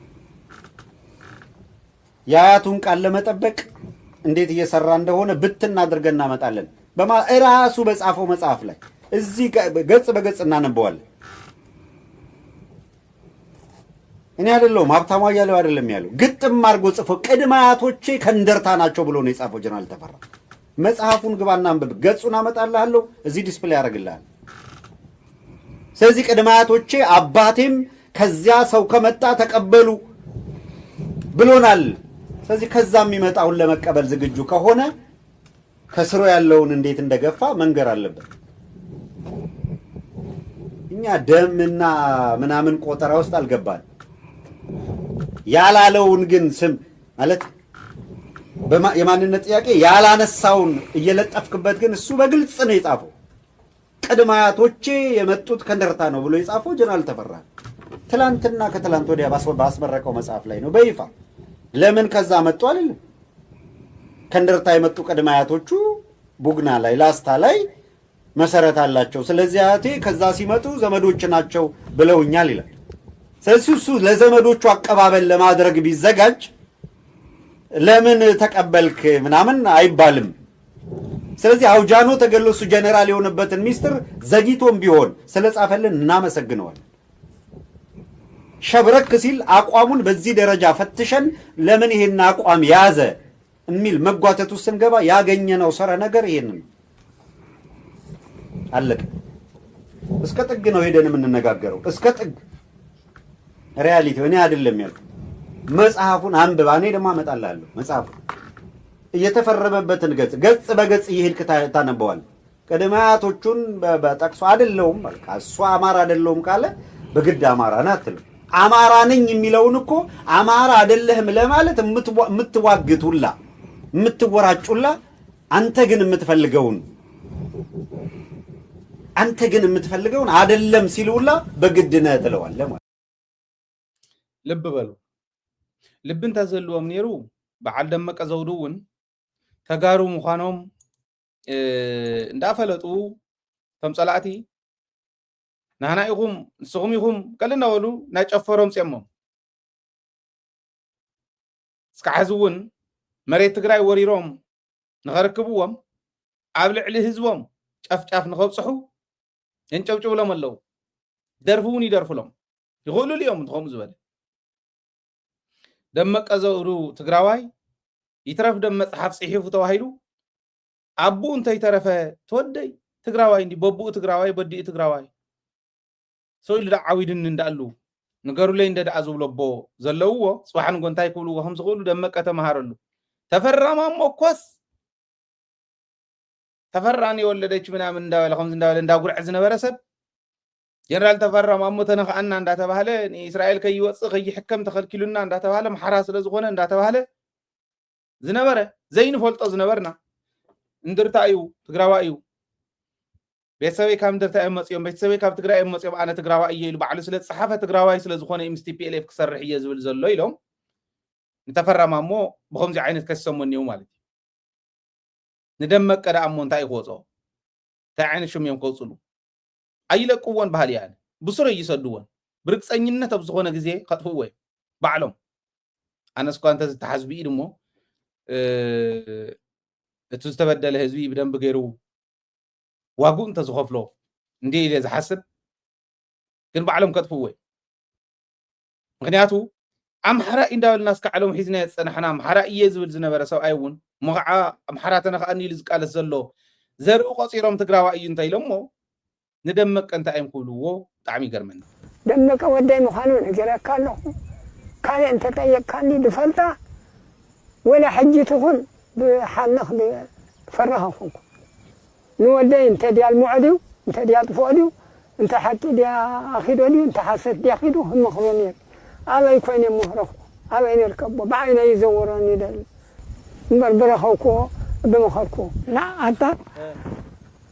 ያያቱን ቃል ለመጠበቅ እንዴት እየሰራ እንደሆነ ብትና አድርገን እናመጣለን ራሱ በጻፈው መጽሐፍ ላይ እዚህ ገጽ በገጽ እናነበዋለን እኔ አይደለም ሀብታሙ አያሌው አይደለም ያለው ግጥም አርጎ ጽፎ ቅድማያቶቼ ከንደርታ ናቸው ብሎ ነው የጻፈው ጀነራል ተፈራ መጽሐፉን ግባና አንብብ ገጹን አመጣልሃለሁ እዚህ ዲስፕሌይ ያደርግልሃል ስለዚህ ቅድማያቶቼ አባቴም ከዚያ ሰው ከመጣ ተቀበሉ ብሎናል ስለዚህ ከዛም የሚመጣውን ለመቀበል ዝግጁ ከሆነ ከስሮ ያለውን እንዴት እንደገፋ መንገር አለበት እኛ ደምና ምናምን ቆጠራ ውስጥ አልገባን ያላለውን ግን ስም ማለት የማንነት ጥያቄ ያላነሳውን እየለጠፍክበት ግን እሱ በግልጽ ነው የጻፈው ቅድማያቶቼ የመጡት ከንደርታ ነው ብሎ የጻፈው ጀነራል ተፈራ ትላንትና ከትላንት ወዲያ ባስመረቀው መጽሐፍ ላይ ነው በይፋ ለምን ከዛ መጡ አይደል ከንደርታ የመጡ ቅድማያቶቹ ቡግና ላይ ላስታ ላይ መሰረት አላቸው ስለዚህ አያቴ ከዛ ሲመጡ ዘመዶች ናቸው ብለውኛል ይላል ስለዚህ ለዘመዶቹ አቀባበል ለማድረግ ቢዘጋጅ ለምን ተቀበልክ ምናምን አይባልም ስለዚህ አውጃኖ ተገለሱ ጀነራል የሆነበትን ሚስጥር ዘግይቶም ቢሆን ስለጻፈልን እናመሰግነዋለን ሸብረክ ሲል አቋሙን በዚህ ደረጃ ፈትሸን ለምን ይሄን አቋም ያዘ እሚል መጓተቱ ስንገባ ያገኘነው ሰረ ነገር ይሄንን አለቀ እስከ ጥግ ነው ሄደን የምንነጋገረው እስከ ጥግ ሪያሊቲ እኔ አይደለም ያልኩ መጽሐፉን አንብባ እኔ ደግሞ አመጣልሃለሁ መጽሐፉ እየተፈረመበትን ገጽ በገጽ ይሄልክ ታነበዋል ቀደማያቶቹን በጠቅሶ አይደለም በቃ እሱ አማራ አይደለም ካለ በግድ አማራ ናት አማራ ነኝ የሚለውን እኮ አማራ አይደለህም ለማለት የምትዋግቱላ የምትወራጩላ አንተ ግን የምትፈልገውን አይደለም ሲሉላ በግድ ነው ትለዋለህ ማለት ልብ በሉ ልብን ተዘልዎም ነሩ በዓል ደመቀ ዘውዱውን ተጋሩ ምዃኖም እንዳፈለጡ ተምጸላእቲ ናና ኢኹም ንስኹም ኢኹም ቀልና ወሉ ናይ ጨፈሮም ጸሞም ስካሕዝውን መሬት ትግራይ ወሪሮም ንኸርክብዎም ኣብ ልዕሊ ህዝቦም ጫፍጫፍ ንኸብፅሑ የንጨብጭብሎም ኣለዉ ደርፊ እውን ይደርፍሎም ይኽእሉ እዮም እንትኸምኡ ዝበለ ደመቀ ዘውሩ ትግራዋይ ይትረፍ ደም መፅሓፍ ፅሒፉ ተባሂሉ ኣቦኡ እንተይተረፈ ተወደይ ትግራዋይ እንዲ በቡኡ ትግራዋይ በዲኡ ትግራዋይ ሰው ኢሉ ዓዊድን እንዳሉ ንገሩለይ እንደ ደኣ ዝብሎ ኣቦ ዘለውዎ ፅባሕን ጎንታይ ክብልዎ ከም ዝኽእሉ ደመቀ ተመሃረሉ ተፈራማ ሞኮስ ተፈራን የወለደች ምናምን እንዳበለ ከምዚ እንዳበለ እንዳጉርዕ ዝነበረ ሰብ ጀነራል ተፈራ ማሞ ተነኻአና እንዳተባሃለ ንእስራኤል ከይወፅእ ከይሕከም ተኸልኪሉና እንዳተባሃለ መሓራ ስለ ዝኾነ እንዳተባሃለ ዝነበረ ዘይንፈልጦ ዝነበርና እንድርታ እዩ ትግራዋይ እዩ ቤተሰበይ ካብ እንድርታ እዮም መፅኦም ቤተሰበይ ካብ ትግራይ እዮም መፅኦም ኣነ ትግራዋይ እየ ኢሉ ባዕሉ ስለ ዝፀሓፈ ትግራዋይ ስለ ዝኾነ ምስ ቲፒኤልኤፍ ክሰርሕ እየ ዝብል ዘሎ ኢሎም ንተፈራ ማሞ ብከምዚ ዓይነት ከሰሞን እኒው ማለት እዩ ንደመቀ ደኣ እሞ እንታይ ክወፅኦ እንታይ ዓይነት ሽም እዮም ከውፅሉ ኣይለቅዎን ባህል እያ ብስሩ ይሰድዎን ብርግፀኝነት ኣብ ዝኾነ ግዜ ከጥፍእዎ እዮም ባዕሎም ኣነስ እኳ እንተዝተሓዝቢ ኢድ እሞ እቲ ዝተበደለ ህዝቢ ብደንቢ ገይሩ ዋግኡ እንተዝኸፍሎ እንዲ ኢለ ዝሓስብ ግን ባዕሎም ከጥፍእዎ እዮም ምክንያቱ ኣምሓራ እንዳበልና እስካዕ ሎም ሒዝና የፀናሕና ኣምሓራ እየ ዝብል ዝነበረ ሰብኣይ እውን እሞ ከዓ ኣምሓራ ተነኽኣኒ ኢሉ ዝቃለስ ዘሎ ዘርኢ ቆፂሮም ትግራዋይ እዩ እንታይ ኢሎሞ ندمك أنت أيم كلوه تعمي قرمن دمك ودي مخانو نجرا كله كان أنت تيجي كاني دفلتا ولا حجتهن بحال نخد فرها فوق نودي أنت دي المعدو أنت دي الفؤادو أنت حتى دي أخيدو دي أنت حسيت دي أخيدو هم مخلونين على يكون مهرف على يركب بعين يزورني دل بربرخوكو بمخركو لا أنت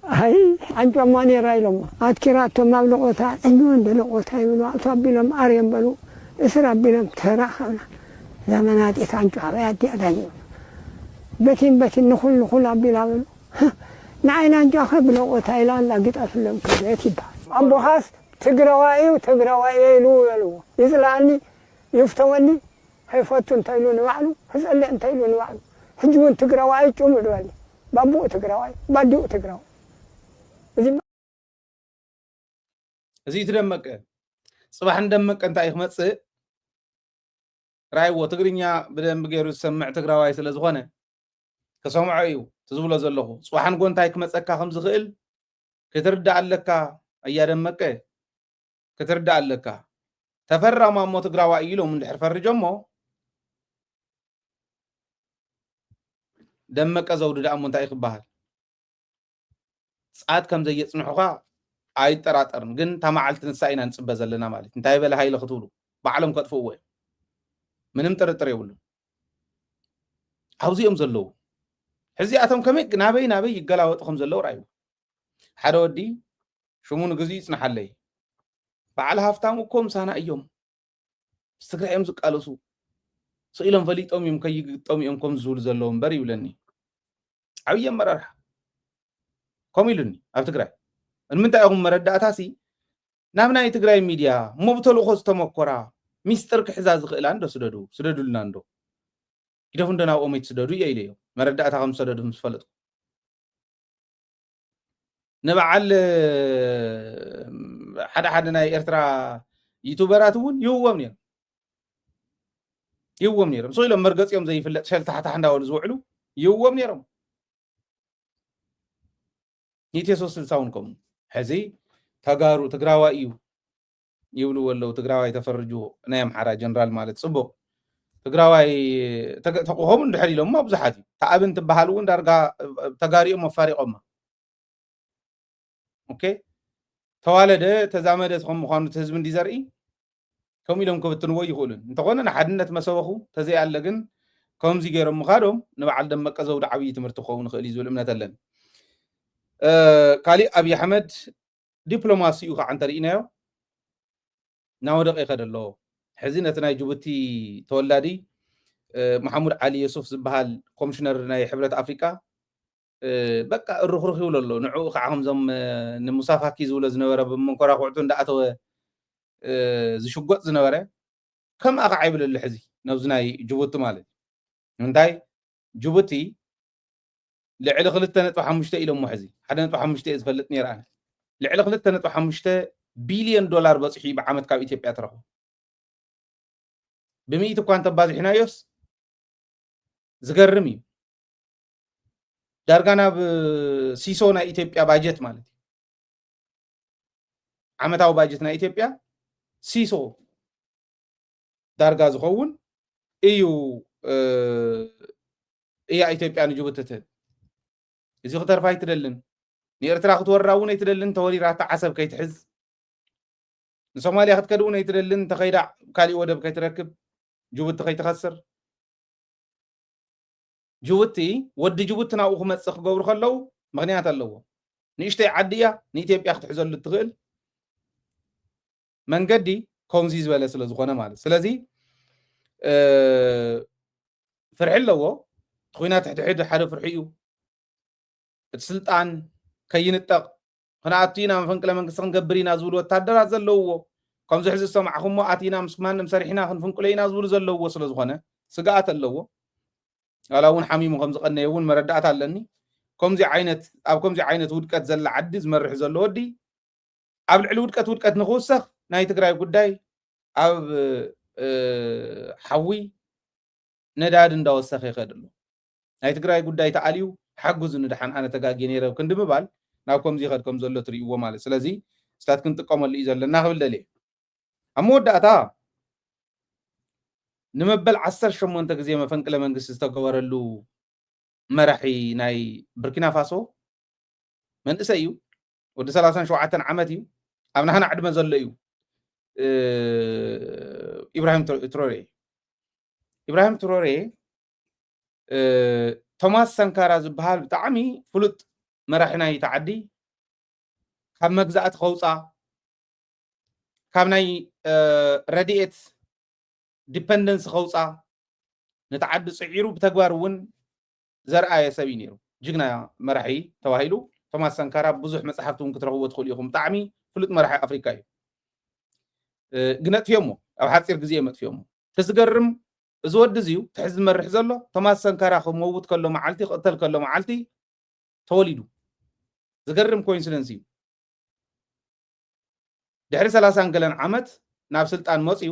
هاي أنتم ماني رايلهم أذكرتهم ما بلغتها عندهم بلغتها يقولوا أطبلهم أريم بلو إسراب بلهم تراخنا زمانات إتانتو عبياتي أدانيو بتين نخل أبلا بلو نعين أنتو أخي بلغتها إلان لقيت أفلم كبيتي بها أبو حاس تقروائي يلو يزلعني يفتوني هيفتون تايلون وعلو هزألي انتايلون وعلو هجون تقروائي جمع دوالي بابو تقروائي بادو تقروائي እዚ ትደመቀ ጽባሕ እንደመቀ እንታይ ይኽመጽእ ራይዎ ትግርኛ ብደንብ ገይሩ ዝሰምዕ ትግራዋይ ስለ ዝኾነ ከሰምዖ እዩ ትዝብሎ ዘለኹ ጽባሕን ጎንታይ ክመጸካ ከም ዝኽእል ክትርዳእ ኣለካ እያደመቀ ክትርዳእ ኣለካ ተፈራማ እሞ ትግራዋይ ኢሎም እንድሕር ፈርጆሞ ደመቀ ዘውዱ ደኣ እሞ እንታይ ክበሃል ሰዓት ከም ዘየጽንሑኻ ኣይጠራጠርን ግን ተማዓልቲ ንሳኢና ንጽበ ዘለና ማለት እንታይ በለ ሃይለ ክትብሉ ባዕሎም ከጥፍእዎ ምንም ጥርጥር የብሉን ኣብዚኦም ዘለዉ ሕዚኣቶም ከመይ ናበይ ይገላወጡ ከም ዘለዉ ራእዩ ሓደ ወዲ ሽሙ ንግዜ ይጽንሓለይ በዓል ሃፍታም እኮ ምሳና እዮም ትግራይ እዮም ዝቃለሱ ስኢሎም ፈሊጦም እዮም ከይግጦም እዮም ከም ዝብሉ ዘለዉ እምበር ይብለኒ ዓብይ ኣመራርሓ ከምኡ ኢሉኒ ኣብ ትግራይ ንምንታይ ኢኹም መረዳእታሲ ናብ ናይ ትግራይ ሚድያ ሞብተልእኮ ዝተመኮራ ሚስጥር ክሕዛ ዝኽእላ እንዶ ስደዱልና እንዶ ይደፉ እንዶ ናብኦም ይትስደዱ እየ ኢለ እዮም መረዳእታ ከም ዝሰደዱ ምስ ፈለጥኩ ንበዓል ሓደ ናይ ኤርትራ ዩቱበራት እውን ይህዎም ነይሮም ስኢሎም መርገፂኦም ዘይፍለጥ ሸልታሕታሕ እንዳበሉ ዝውዕሉ ይህዎም ነይሮም ኒቴ360 እውን ከምኡ ሕዚ ተጋሩ ትግራዋይ እዩ ይብሉ ወለው ትግራዋይ ተፈርጁ ናይ ኣምሓራ ጀነራል ማለት ጽቡቕ ትግራዋይ ተቆሆም እንድሕር ኢሎም ብዙሓት እዩ ተኣብን ትበሃል እውን ዳርጋ ተጋሪኦም ኣፋሪቖማ ኦኬ ተዋለደ ተዛመደ ከም ምዃኑ እቲ ህዝቢ እንዲ ዘርኢ ከምኡ ኢሎም ክብትንዎ ይኽእሉን እንተኾነ ንሓድነት መሰበኹ ተዘይ ኣለ ግን ከምዚ ገይሮም ምኻዶም ንበዓል ደመቀ ዘውዲ ዓብዪ ትምህርቲ ክኸውን ይኽእል እዩ ዝብል እምነት ኣለኒ ካሊእ ኣብዪ ኣሕመድ ዲፕሎማሲኡ ከዓ እንተሪኢናዮ ናወደቀ ይኸደ ኣሎ ሕዚ ነቲ ናይ ጅቡቲ ተወላዲ መሓሙድ ዓሊ የሱፍ ዝበሃል ኮሚሽነር ናይ ሕብረት ኣፍሪቃ በቃ እርኽርኽ ይብሎ ኣሎ ንዕኡ ከዓ ከምዞም ንሙሳፋኪ ዝብሎ ዝነበረ ብመንኮራኩዕቱ እንዳኣተወ ዝሽጎጥ ዝነበረ ከም ኣኸዓ ይብለሉ ሕዚ ነብዚ ናይ ጅቡቲ ማለት እንታይ ጅቡቲ ልዕሊ 2.5 ኢሎም ሕዚ 1.5 ዝፈልጥ ነይራ ልዕሊ 2.5 ቢልዮን ዶላር በፅሒ ብዓመት ካብ ኢትዮጵያ ትረኽቦ ብ100 እኳ እንተባዚሕናዮስ ዝገርም እዩ ዳርጋ ናብ ሲሶ ናይ ኢትዮጵያ ባጀት ማለት እዩ ዓመታዊ ባጀት ናይ ኢትዮጵያ ሲሶ ዳርጋ ዝኸውን እዩ እያ ኢትዮጵያ ንጅቡቲ ትህብ እዚ ክተርፋ ኣይትደልን ንኤርትራ ክትወራ እውን ኣይትደልን ተወሪራታ ዓሰብ ከይትሕዝ ንሶማልያ ክትከድ እውን ኣይትደልን ተኸይዳ ካሊእ ወደብ ከይትረክብ ጅቡቲ ከይትኸስር ጅቡቲ ወዲ ጅቡቲ ናብኡ ክመፅእ ክገብሩ ከለው ምክንያት ኣለዎ ንእሽተይ ዓዲ እያ ንኢትዮጵያ ክትሕዘሉ ትኽእል መንገዲ ከምዚ ዝበለ ስለ ዝኾነ ማለት ስለዚ ፍርሒ ኣለዎ ኩናት ትሕድሕድ ሓደ ፍርሒ እዩ እቲ ስልጣን ከይንጠቕ ክነኣቱ ኢና መፈንቅለ መንግስቲ ክንገብር ኢና ዝብሉ ወታደራት ዘለውዎ ከምዚ ሕዚ ዝሰማዕኹሞ ኣቲና ምስ ማንም ሰሪሕና ክንፍንቅሎ ኢና ዝብሉ ዘለውዎ ስለ ዝኾነ ስጋኣት ኣለዎ ዋላ እውን ሓሚሙ ከም ዝቐነየ እውን መረዳእታ ኣለኒ ኣብ ከምዚ ዓይነት ውድቀት ዘላ ዓዲ ዝመርሕ ዘሎ ወዲ ኣብ ልዕሊ ውድቀት ንክውሰኽ ናይ ትግራይ ጉዳይ ኣብ ሓዊ ነዳድ እንዳወሰኸ ይኸድ ኣሎ ናይ ትግራይ ጉዳይ ተኣልዩ ሓጉዝ ንድሓን ኣነ ተጋጊ ነይረ ክንዲ ምባል ናብ ከምዚ ይኸድ ከም ዘሎ ትርእይዎ ማለት ስለዚ ስታት ክንጥቀመሉ እዩ ዘለና ክብል ደልየ ኣብ መወዳእታ ንመበል 18 ግዜ መፈንቅለ መንግስቲ ዝተገበረሉ መራሒ ናይ ቡርኪና ፋሶ መንእሰይ እዩ ወዲ 37 ዓመት እዩ ኣብ ናህና ዕድመ ዘሎ እዩ ኢብራሂም ትሮሬ ቶማስ ሰንካራ ዝበሃል ብጣዕሚ ፍሉጥ መራሒ ናይ ተዓዲ ካብ መግዛእቲ ከውፃእ ካብ ናይ ረድኤት ዲፐንደንስ ከውፃእ ነተዓዲ ፅዒሩ ብተግባር እውን ዘርአየ ሰብ እዩ ነይሩ ጅግና መራሒ ተባሂሉ ቶማስ ሰንካራ ብዙሕ መፅሓፍቲ እውን ክትረኽብዎ ትኽእሉ ኢኹም ብጣዕሚ ፍሉጥ መራሒ ኣፍሪካ እዩ ግን ኣጥፍዮሞ ኣብ ሓፂር ግዜ መጥፍዮሞ ተዝገርም እዚ ወዲ እዚዩ ትሕዚ ዝመርሕ ዘሎ ቶማስ ሰንካራ ክመውት ከሎ መዓልቲ ክቅተል ከሎ መዓልቲ ተወሊዱ ዝገርም ኮኢንሲደንስ እዩ ድሕሪ 30 ገለን ዓመት ናብ ስልጣን መፅዩ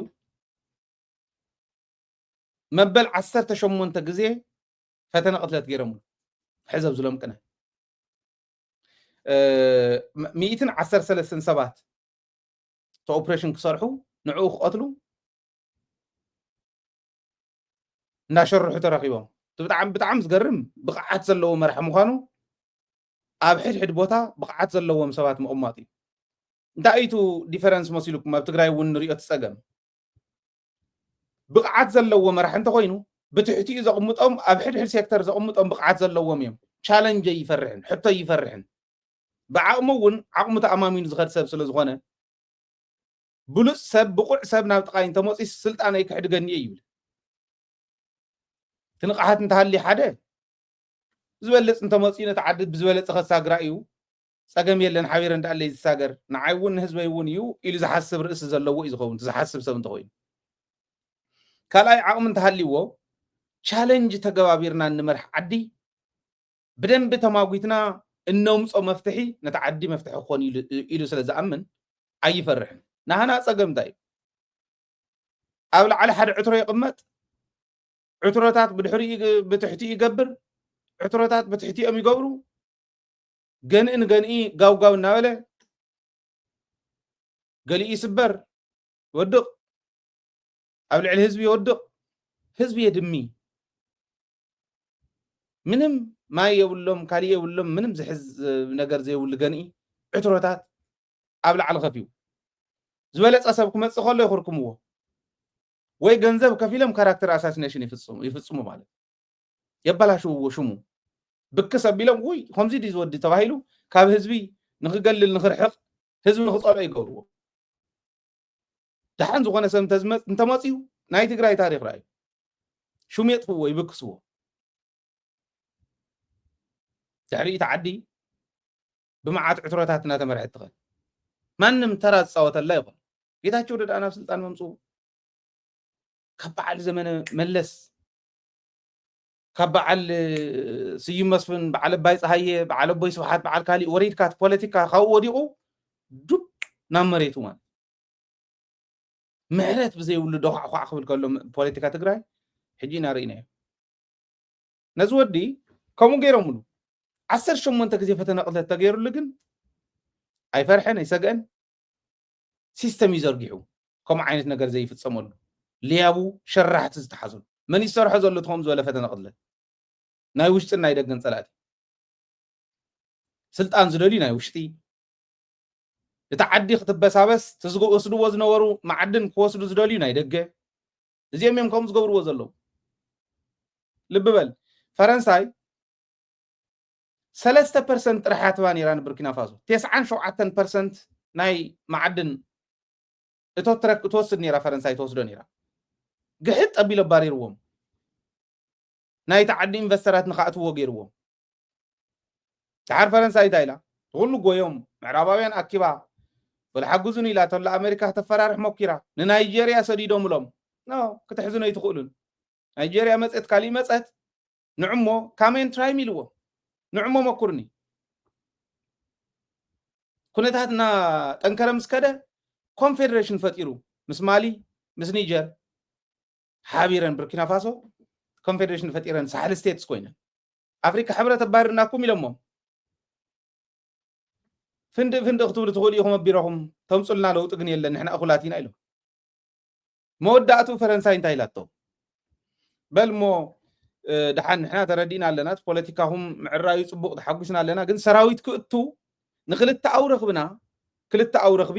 መበል 18 ግዜ ፈተነ ቅትለት ገይሮም ሕዘብ ዝሎም ቅነ 113 ሰባት ኦፕሬሽን ክሰርሑ ንዕኡ ክቀትሉ እናሸርሑ ተረኺቦም ብጣዕሚ ዝገርም ብቕዓት ዘለዎ መራሒ ምዃኑ ኣብ ሕድሕድ ቦታ ብቕዓት ዘለዎም ሰባት ምቕማጥ እዩ እንታይ እዩ ዲፈረንስ መሲሉኩም ኣብ ትግራይ እውን ንሪኦ ትፀገም ብቕዓት ዘለዎ መራሒ እንተኮይኑ ብትሕቲኡ ዘቕምጦም ኣብ ሕድሕድ ሴክተር ዘቕምጦም ብቕዓት ዘለዎም እዮም ቻለንጅ ይፈርሕን ሕቶ ይፈርሕን ብዓቕሙ እውን ዓቕሙ ተኣማሚኑ ዝኸድ ሰብ ስለ ዝኾነ ብሉፅ ሰብ ብቁዕ ሰብ ናብ ጥቃይ እንተመፂስ ስልጣነይ ክሕድገኒ ይብል ትንቃሓት እንተሃሊ ሓደ ዝበለፅ እንተመፂኡ ነቲ ዓዲ ብዝበለፀ ከሳግራ እዩ ፀገም የለን ሓቢረ እንዳለ ዝሳገር ንዓይ እውን ንህዝበይ እውን እዩ ኢሉ ዝሓስብ ርእሲ ዘለዎ እዩ ዝኸውን ዝሓስብ ሰብ እንተኮይኑ ካልኣይ ዓቕሚ እንተሃሊዎ ቻለንጅ ተገባቢርና እንመርሕ ዓዲ ብደንቢ ተማጉትና እነምፆ መፍትሒ ነቲ ዓዲ መፍትሒ ክኾን ኢሉ ስለ ዝኣምን ኣይፈርሕን ናህና ፀገም እንታይ ኣብ ላዕሊ ሓደ ዕትሮ ይቕመጥ ዕትሮታት ብትሕቲኡ ይገብር ዕትሮታት ብትሕቲኦም ይገብሩ ገንኢ ጋውጋው እናበለ ገሊኡ ይስበር ይወድቕ ኣብ ልዕሊ ህዝቢ ይወድቕ ህዝቢ የድሚ ምንም ማይ የብሎም ካሊእ የብሎም ምንም ዝሕዝ ነገር ዘይብሉ ገንኢ ዕትሮታት ኣብ ላዕሊ ከፍዩ ዝበለፀ ሰብ ክመፅእ ከሎ ይኽርክምዎ ወይ ገንዘብ ከፊሎም ካራክተር አሳሲኔሽን ይፍፅሙ ማለት የበላሽውዎ ሽሙ ብክስ ኣቢሎም ውይ ከምዚ ዲ ዝወዲ ተባሂሉ ካብ ህዝቢ ንክገልል ንክርሕቕ ህዝቢ ንክፀልኦ ይገብርዎ ድሓን ዝኾነ ሰብ እንተመፅዩ ናይ ትግራይ ታሪክ ራእዩ ሽሙ የጥፍዎ ይብክስዎ ድሕሪ እቲ ዓዲ ብመዓት ዕትሮታት እናተመርሐት ትኽእል ማንም ተራ ዝፃወተላ ይኹን ጌታቸው ረዳ ናብ ስልጣን መምፁ ካብ በዓል ዘመነ መለስ كبعل سيوم مسفن بعل باي صحيه بعل بوي سبحات بعل كالي وريد كات بوليتيكا خاو وديقو دب نمريتو مان مهرت بزي ولو دوخ اخو اخبل كلهم بوليتيكا تግራይ حجينا رينا نزودي كمو غيرملو 18 ግዜ ፈተና ቅለት ተገይሩሉ ግን ኣይፈርሐን ኣይሰገን ሲስተም ይዘርጊሑ ከምኡ ዓይነት ነገር ዘይፍጸመሉ ሊያቡ ሸራሕቲ ዝተሓዘሉ መን ይሰርሖ ዘሎ ትኾም ዝበለ ፈተና ቅለት ናይ ውሽጥን ናይ ደገን ጸላእቲ ስልጣን ዝደልዩ ናይ ውሽጢ እቲ ዓዲ ክትበሳበስ ትዝወስድዎ ዝነበሩ ማዕድን ክወስዱ ዝደልዩ ናይ ደገ እዚኦም እዮም ከምኡ ዝገብርዎ ዘለዉ ልብ በል ፈረንሳይ 3% ጥራሕ ያትባን ኢራን ቡርኪና ፋሶ 97% ናይ ማዕድን እቶወስድ ነራ ፈረንሳይ ተወስዶ ነራ ግሕጥ ኣቢሎ ባሪርዎም ናይ ተዓዲ ኢንቨስተራት ንኻእትዎ ገይርዎም ድሓር ፈረንሳይ ታይላ ኩሉ ጎዮም ምዕራባውያን ኣኪባ ወልሓግዙን ኢላ ተላ ኣሜሪካ ተፈራርሕ ሞኪራ ንናይጀርያ ሰዲዶምሎም ኖ ክትሕዝኖ ይትኽእሉን ናይጀርያ መፀት ካሊእ መፀት ንዕሞ ካሜን ትራይም ኢልዎ ንዕሞ መኩርኒ ኩነታትና ጠንከረ ምስከደ ኮንፌደሬሽን ፈጢሩ ምስ ማሊ ምስ ኒጀር ሓቢረን ቡርኪና ፋሶ ኮንፌደሬሽን ፈጢረን ሳሕል ስቴትስ ኮይነን ኣፍሪካ ሕብረት ኣባሪርናኩም ኢሎሞም ፍንድቅ ክትብሉ ትኽእሉ ኢኹም ኣቢሮኹም ተምፁልና ለውጢ ግን የለን ንሕና እኹላት ኢና ኢሎም መወዳእቱ ፈረንሳይ እንታይ ኢላቶ በልሞ ድሓን ንሕና ተረዲእና ኣለና ፖለቲካኹም ምዕራዩ ፅቡቕ ተሓጒስና ኣለና ግን ሰራዊት ክእቱ ንክልተ ኣው ረኽብና ክልተ ኣው ረኽቢ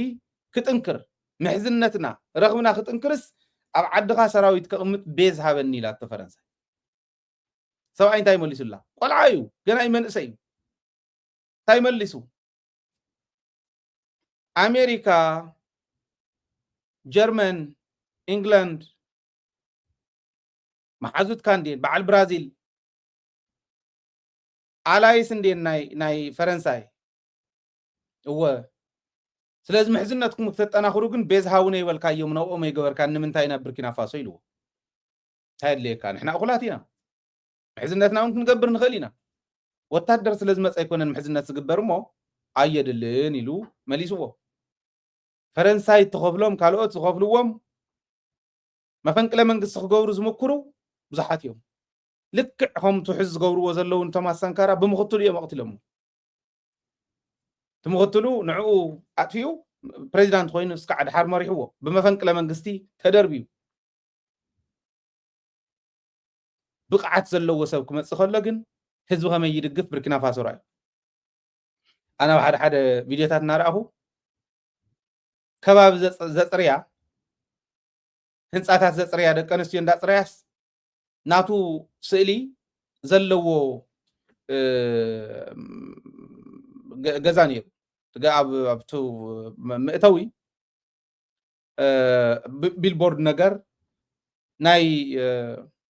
ክጥንክር ምሕዝነትና ረኽብና ክጥንክርስ ኣብ ዓድኻ ሰራዊት ከቕምጥ ቤዝ ሃበኒ ኢላቶ ፈረንሳይ ሰብኣይ እንታይ መሊሱላ ቆልዓ እዩ ገና ይመንእሰይ እዩ እንታይ መሊሱ ኣሜሪካ ጀርመን ኢንግላንድ محازوت كان دين بعد البرازيل አላይስ እንዴት ናይ ፈረንሳይ እወ ስለዚ ምሕዝነትኩም ክትጠናኽሩ ግን ቤዝ ሃውነ ይበልካዮም ነው ኦሜ ገበርካ ንምንታይና ቡርኪና ፋሶ ኢልዎ ታይለካ ንሕና እኹላት ኢና ምሕዝነትና እውን ክንገብር ንኽእል ኢና ወታደር ስለዚ መጽ ኣይኮነን ምሕዝነት ዝግበርሞ ኣየድልን ኢሉ መሊስዎ ፈረንሳይ ተኸፍሎም ካልኦት ዝኸፍልዎም መፈንቅለ መንግስቲ ክገብሩ ዝምክሩ ብዙሓት እዮም ልክዕ ከም ትሕዝ ዝገብርዎ ዘለዉ ቶማስ ሳንካራ ብምኽትሉ እዮም ኣቕትሎም ትምኽትሉ ንዕኡ ኣጥፊኡ ፕሬዚዳንት ኮይኑ እስካዕ ድሓር መሪሕዎ ብመፈንቅለ መንግስቲ ተደርቢዩ ብቕዓት ዘለዎ ሰብ ክመጽእ ከሎ ግን ህዝቢ ከመይ ይድግፍ ቡርኪና ፋሶ ራእዩ ኣነ ሓደ ቪድዮታት እናርኣኹ ከባቢ ዘፅርያ ህንፃታት ዘፅርያ ደቂ ኣንስትዮ እንዳፅርያስ ናቱ ስእሊ ዘለዎ ገዛ ነይሩ ኣብቱ ምእተዊ ቢልቦርድ ነገር ናይ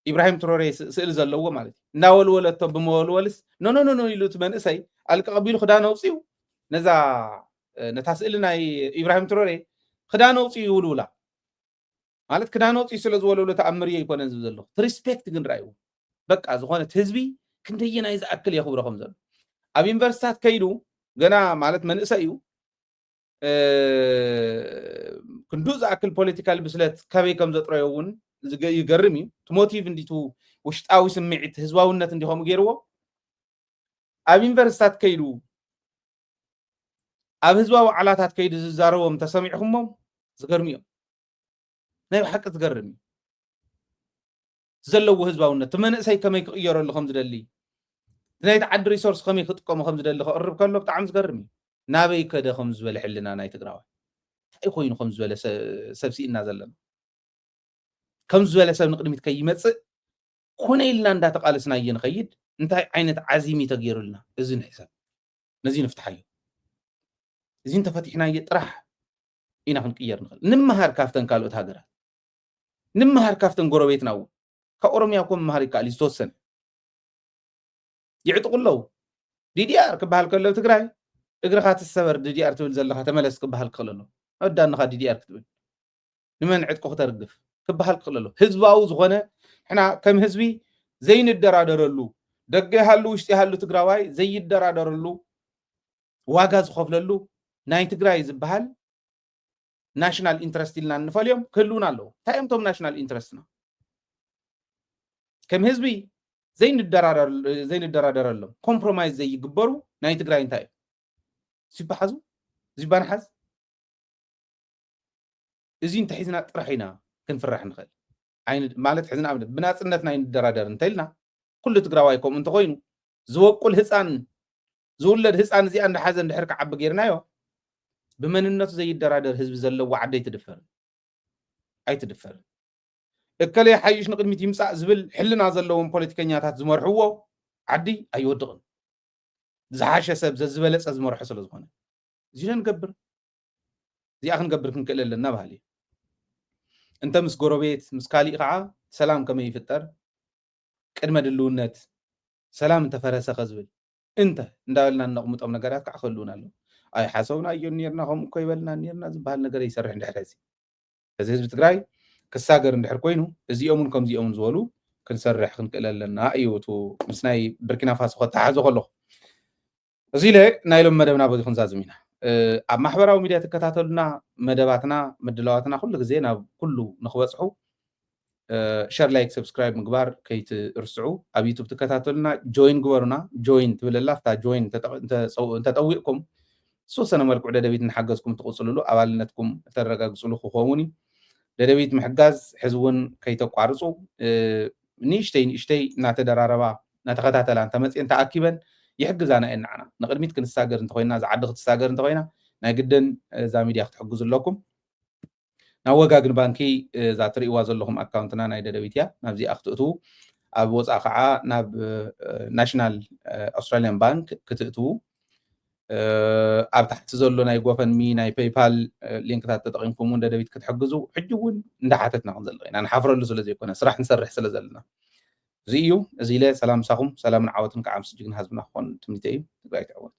ኢብራሂም ትሮሬ ስእሊ ዘለዎ ማለት እዩ እናወልወለቶ ብመወልወልስ ኖ ኢሉት መንእሰይ ኣልቀ ቀቢሉ ክዳን ኣውፅኡ ነታ ስእሊ ናይ ኢብራሂም ትሮሬ ክዳን ኣውፅኡ ይውልውላ ማለት ክዳን ኣውፅኡ ስለ ዝወልውሎ ተኣምርየ ይኮነን ዝብል ዘሎ ሪስፔክት ግን ራእዩ በቃ ዝኾነት ህዝቢ ክንደየናይ ዝኣክል የኽብሮ ከም ዘሎ ኣብ ዩኒቨርሲታት ከይዱ ገና ማለት መንእሰይ እዩ ክንዱእ ዝኣክል ፖለቲካል ብስለት ከበይ ከም ዘጥረዮ እውን ይገርም እዩ ሞቲቭ እንዲቱ ውሽጣዊ ስምዒት ህዝባውነት እንዲኸም ገይርዎ ኣብ ዩኒቨርሲታት ከይዱ ኣብ ህዝባዊ ዓላታት ከይዱ ዝዛረቦም ተሰሚዕኹሞም ዝገርም እዮም ናይ ሓቂ ዝገርም እዩ ዘለዎ ህዝባውነት መንእሰይ ከመይ ክቕየረሉ ከም ዝደሊ ናይ ተዓዲ ሪሶርስ ከመይ ክጥቀሙ ከም ዝደሊ ክቕርብ ከሎ ብጣዕሚ ዝገርም እዩ ናበይ ከደ ከም ዝበለ ሕልና ናይ ትግራዋይ እንታይ ኮይኑ ከም ዝበለ ሰብሲእና ዘለና ከም ዝበለ ሰብ ንቅድሚት ከይመፅእ ኮነ ኢልና እንዳተቃለስና እየ ንኸይድ እንታይ ዓይነት ዓዚሚ ተገይሩልና እዚ ንሕሰብ ነዚ ንፍትሓዮ እዚ እንተፈቲሕና እየ ጥራሕ ኢና ክንቅየር ንኽእል ንምሃር ካብተን ካልኦት ሃገራት ንምሃር ካብተን ጎረቤትና እውን ካብ ኦሮምያ እኮ ምምሃር ይከኣል እዩ ዝተወሰነ ይዕጥቁለው ዲዲኣር ክበሃል ከሎ ትግራይ እግርኻ ትሰበር ዲዲኣር ትብል ዘለካ ተመለስ ክበሃል ክኽእል ኣሎ ኣወዳንኻ ዲዲኣር ክትብል ንመን ዕጥቁ ክተርግፍ ክበሃል ክኽእል ኣሎ ህዝባዊ ዝኾነ ሕና ከም ህዝቢ زين الدرادرلو دقي هالو وشتي هالو تقراواي زي الدرادرلو واغاز خفللو ناي تقراي زبهال ناشنال انترست لنا نفاليوم كلونا له تايمتهم ناشنال انترستنا كم هزبي زين الدرادرلو كومبرومايز زي يقبروا ناي تقراي انتاي سيبحزو زيبان حز ازين تحيزنا طرحينا كنفرح نخل عين مالت حزنا ابدا بناصنت ناي ندرادر انتلنا كل تقراوايكم انت خوينو زوقل هصان زولد هصان زي عند حزن دحرك عب غيرنايو بمننته زي الدرادر حزب زلو عدي تدفر اي تدفر اكلي حيش نقدميت يمصا زبل حلنا زلوهم بوليتيكانياتات زمرحوو عدي ايودقن زحاشه سب زبلص زمرحو سلازخونه زينا نقبر زي اخ نقبر كنكللنا بهالي انت مس غروبيت مس كالي قعا سلام كما يفطر قدمه دلونت سلام انت فرسه خزبل انت እንዳልና نقمطم ነገራት ካخلونا له اي حسونا ينيرنا هم كو يبلنا نيرنا زبال ነገር يسرح እንደحدث كزي حزب تግራይ كساغر እንደحر ኮይኑ እዚኦምን ከም ዚኦምን ዝበሉ ክንሰርሕ ክንቀለለና እዩቱ ምስናይ ብርኪና ፋሶ ከተሓዞ ከለኹ እዚ ለ ናይሎም መደብና በዚ ክንዛዝም ኢና ኣብ ማሕበራዊ ሚድያ ተከታተሉና መደባትና ምድላዋትና ኩሉ ግዜ ናብ ኩሉ ንኽበፅሑ شير لايك سبسكرايب مغبار كيت ارسعو اب يوتيوب تكتاتلنا جوين غبرنا جوين تبللا فتا جوين تطويقكم سوسنا ملكو ددبيت نحجزكم تقصلوا ابالنتكم ترغاغصلو خووني ددبيت محجاز حزون كيتقارصو نيشتي ناتدراربا ناتخاتاتلا انت مصين تاكيبن يحجزانا انعنا نقدميت كنساغر انت خوينا زعدخ تساغر انت خوينا ناي جدن ዛ ሚድያ ክትሕግዙለኩም ናወጋግን ባንኪ ዛትሪዋ ዘለኹም አካውንትና ናይ ደደቢትያ ናብዚ አክትእቱ ኣብ ወፃ ከዓ ናብ ናሽናል አውስትራሊያን ባንክ ክትእቱ ኣብ ታሕቲ ዘሎ ናይ ጎፈንሚ ናይ ፔይፓል ሊንክታት ተጠቂምኩም ደደቢት ክትሕግዙ ሕጅውን እንዳሓተትና ክንዘለና ንሓፍረሉ ስለ ዘይኮነ ስራሕ ንሰርሕ ስለ ዘለና እዚ እዩ እዚ ለ ሰላም ሳኹም ሰላምን ዓወትን ከዓ ምስ ጅግና ህዝብና ክኾን ትምኒተይ ትግራይ ትዕወት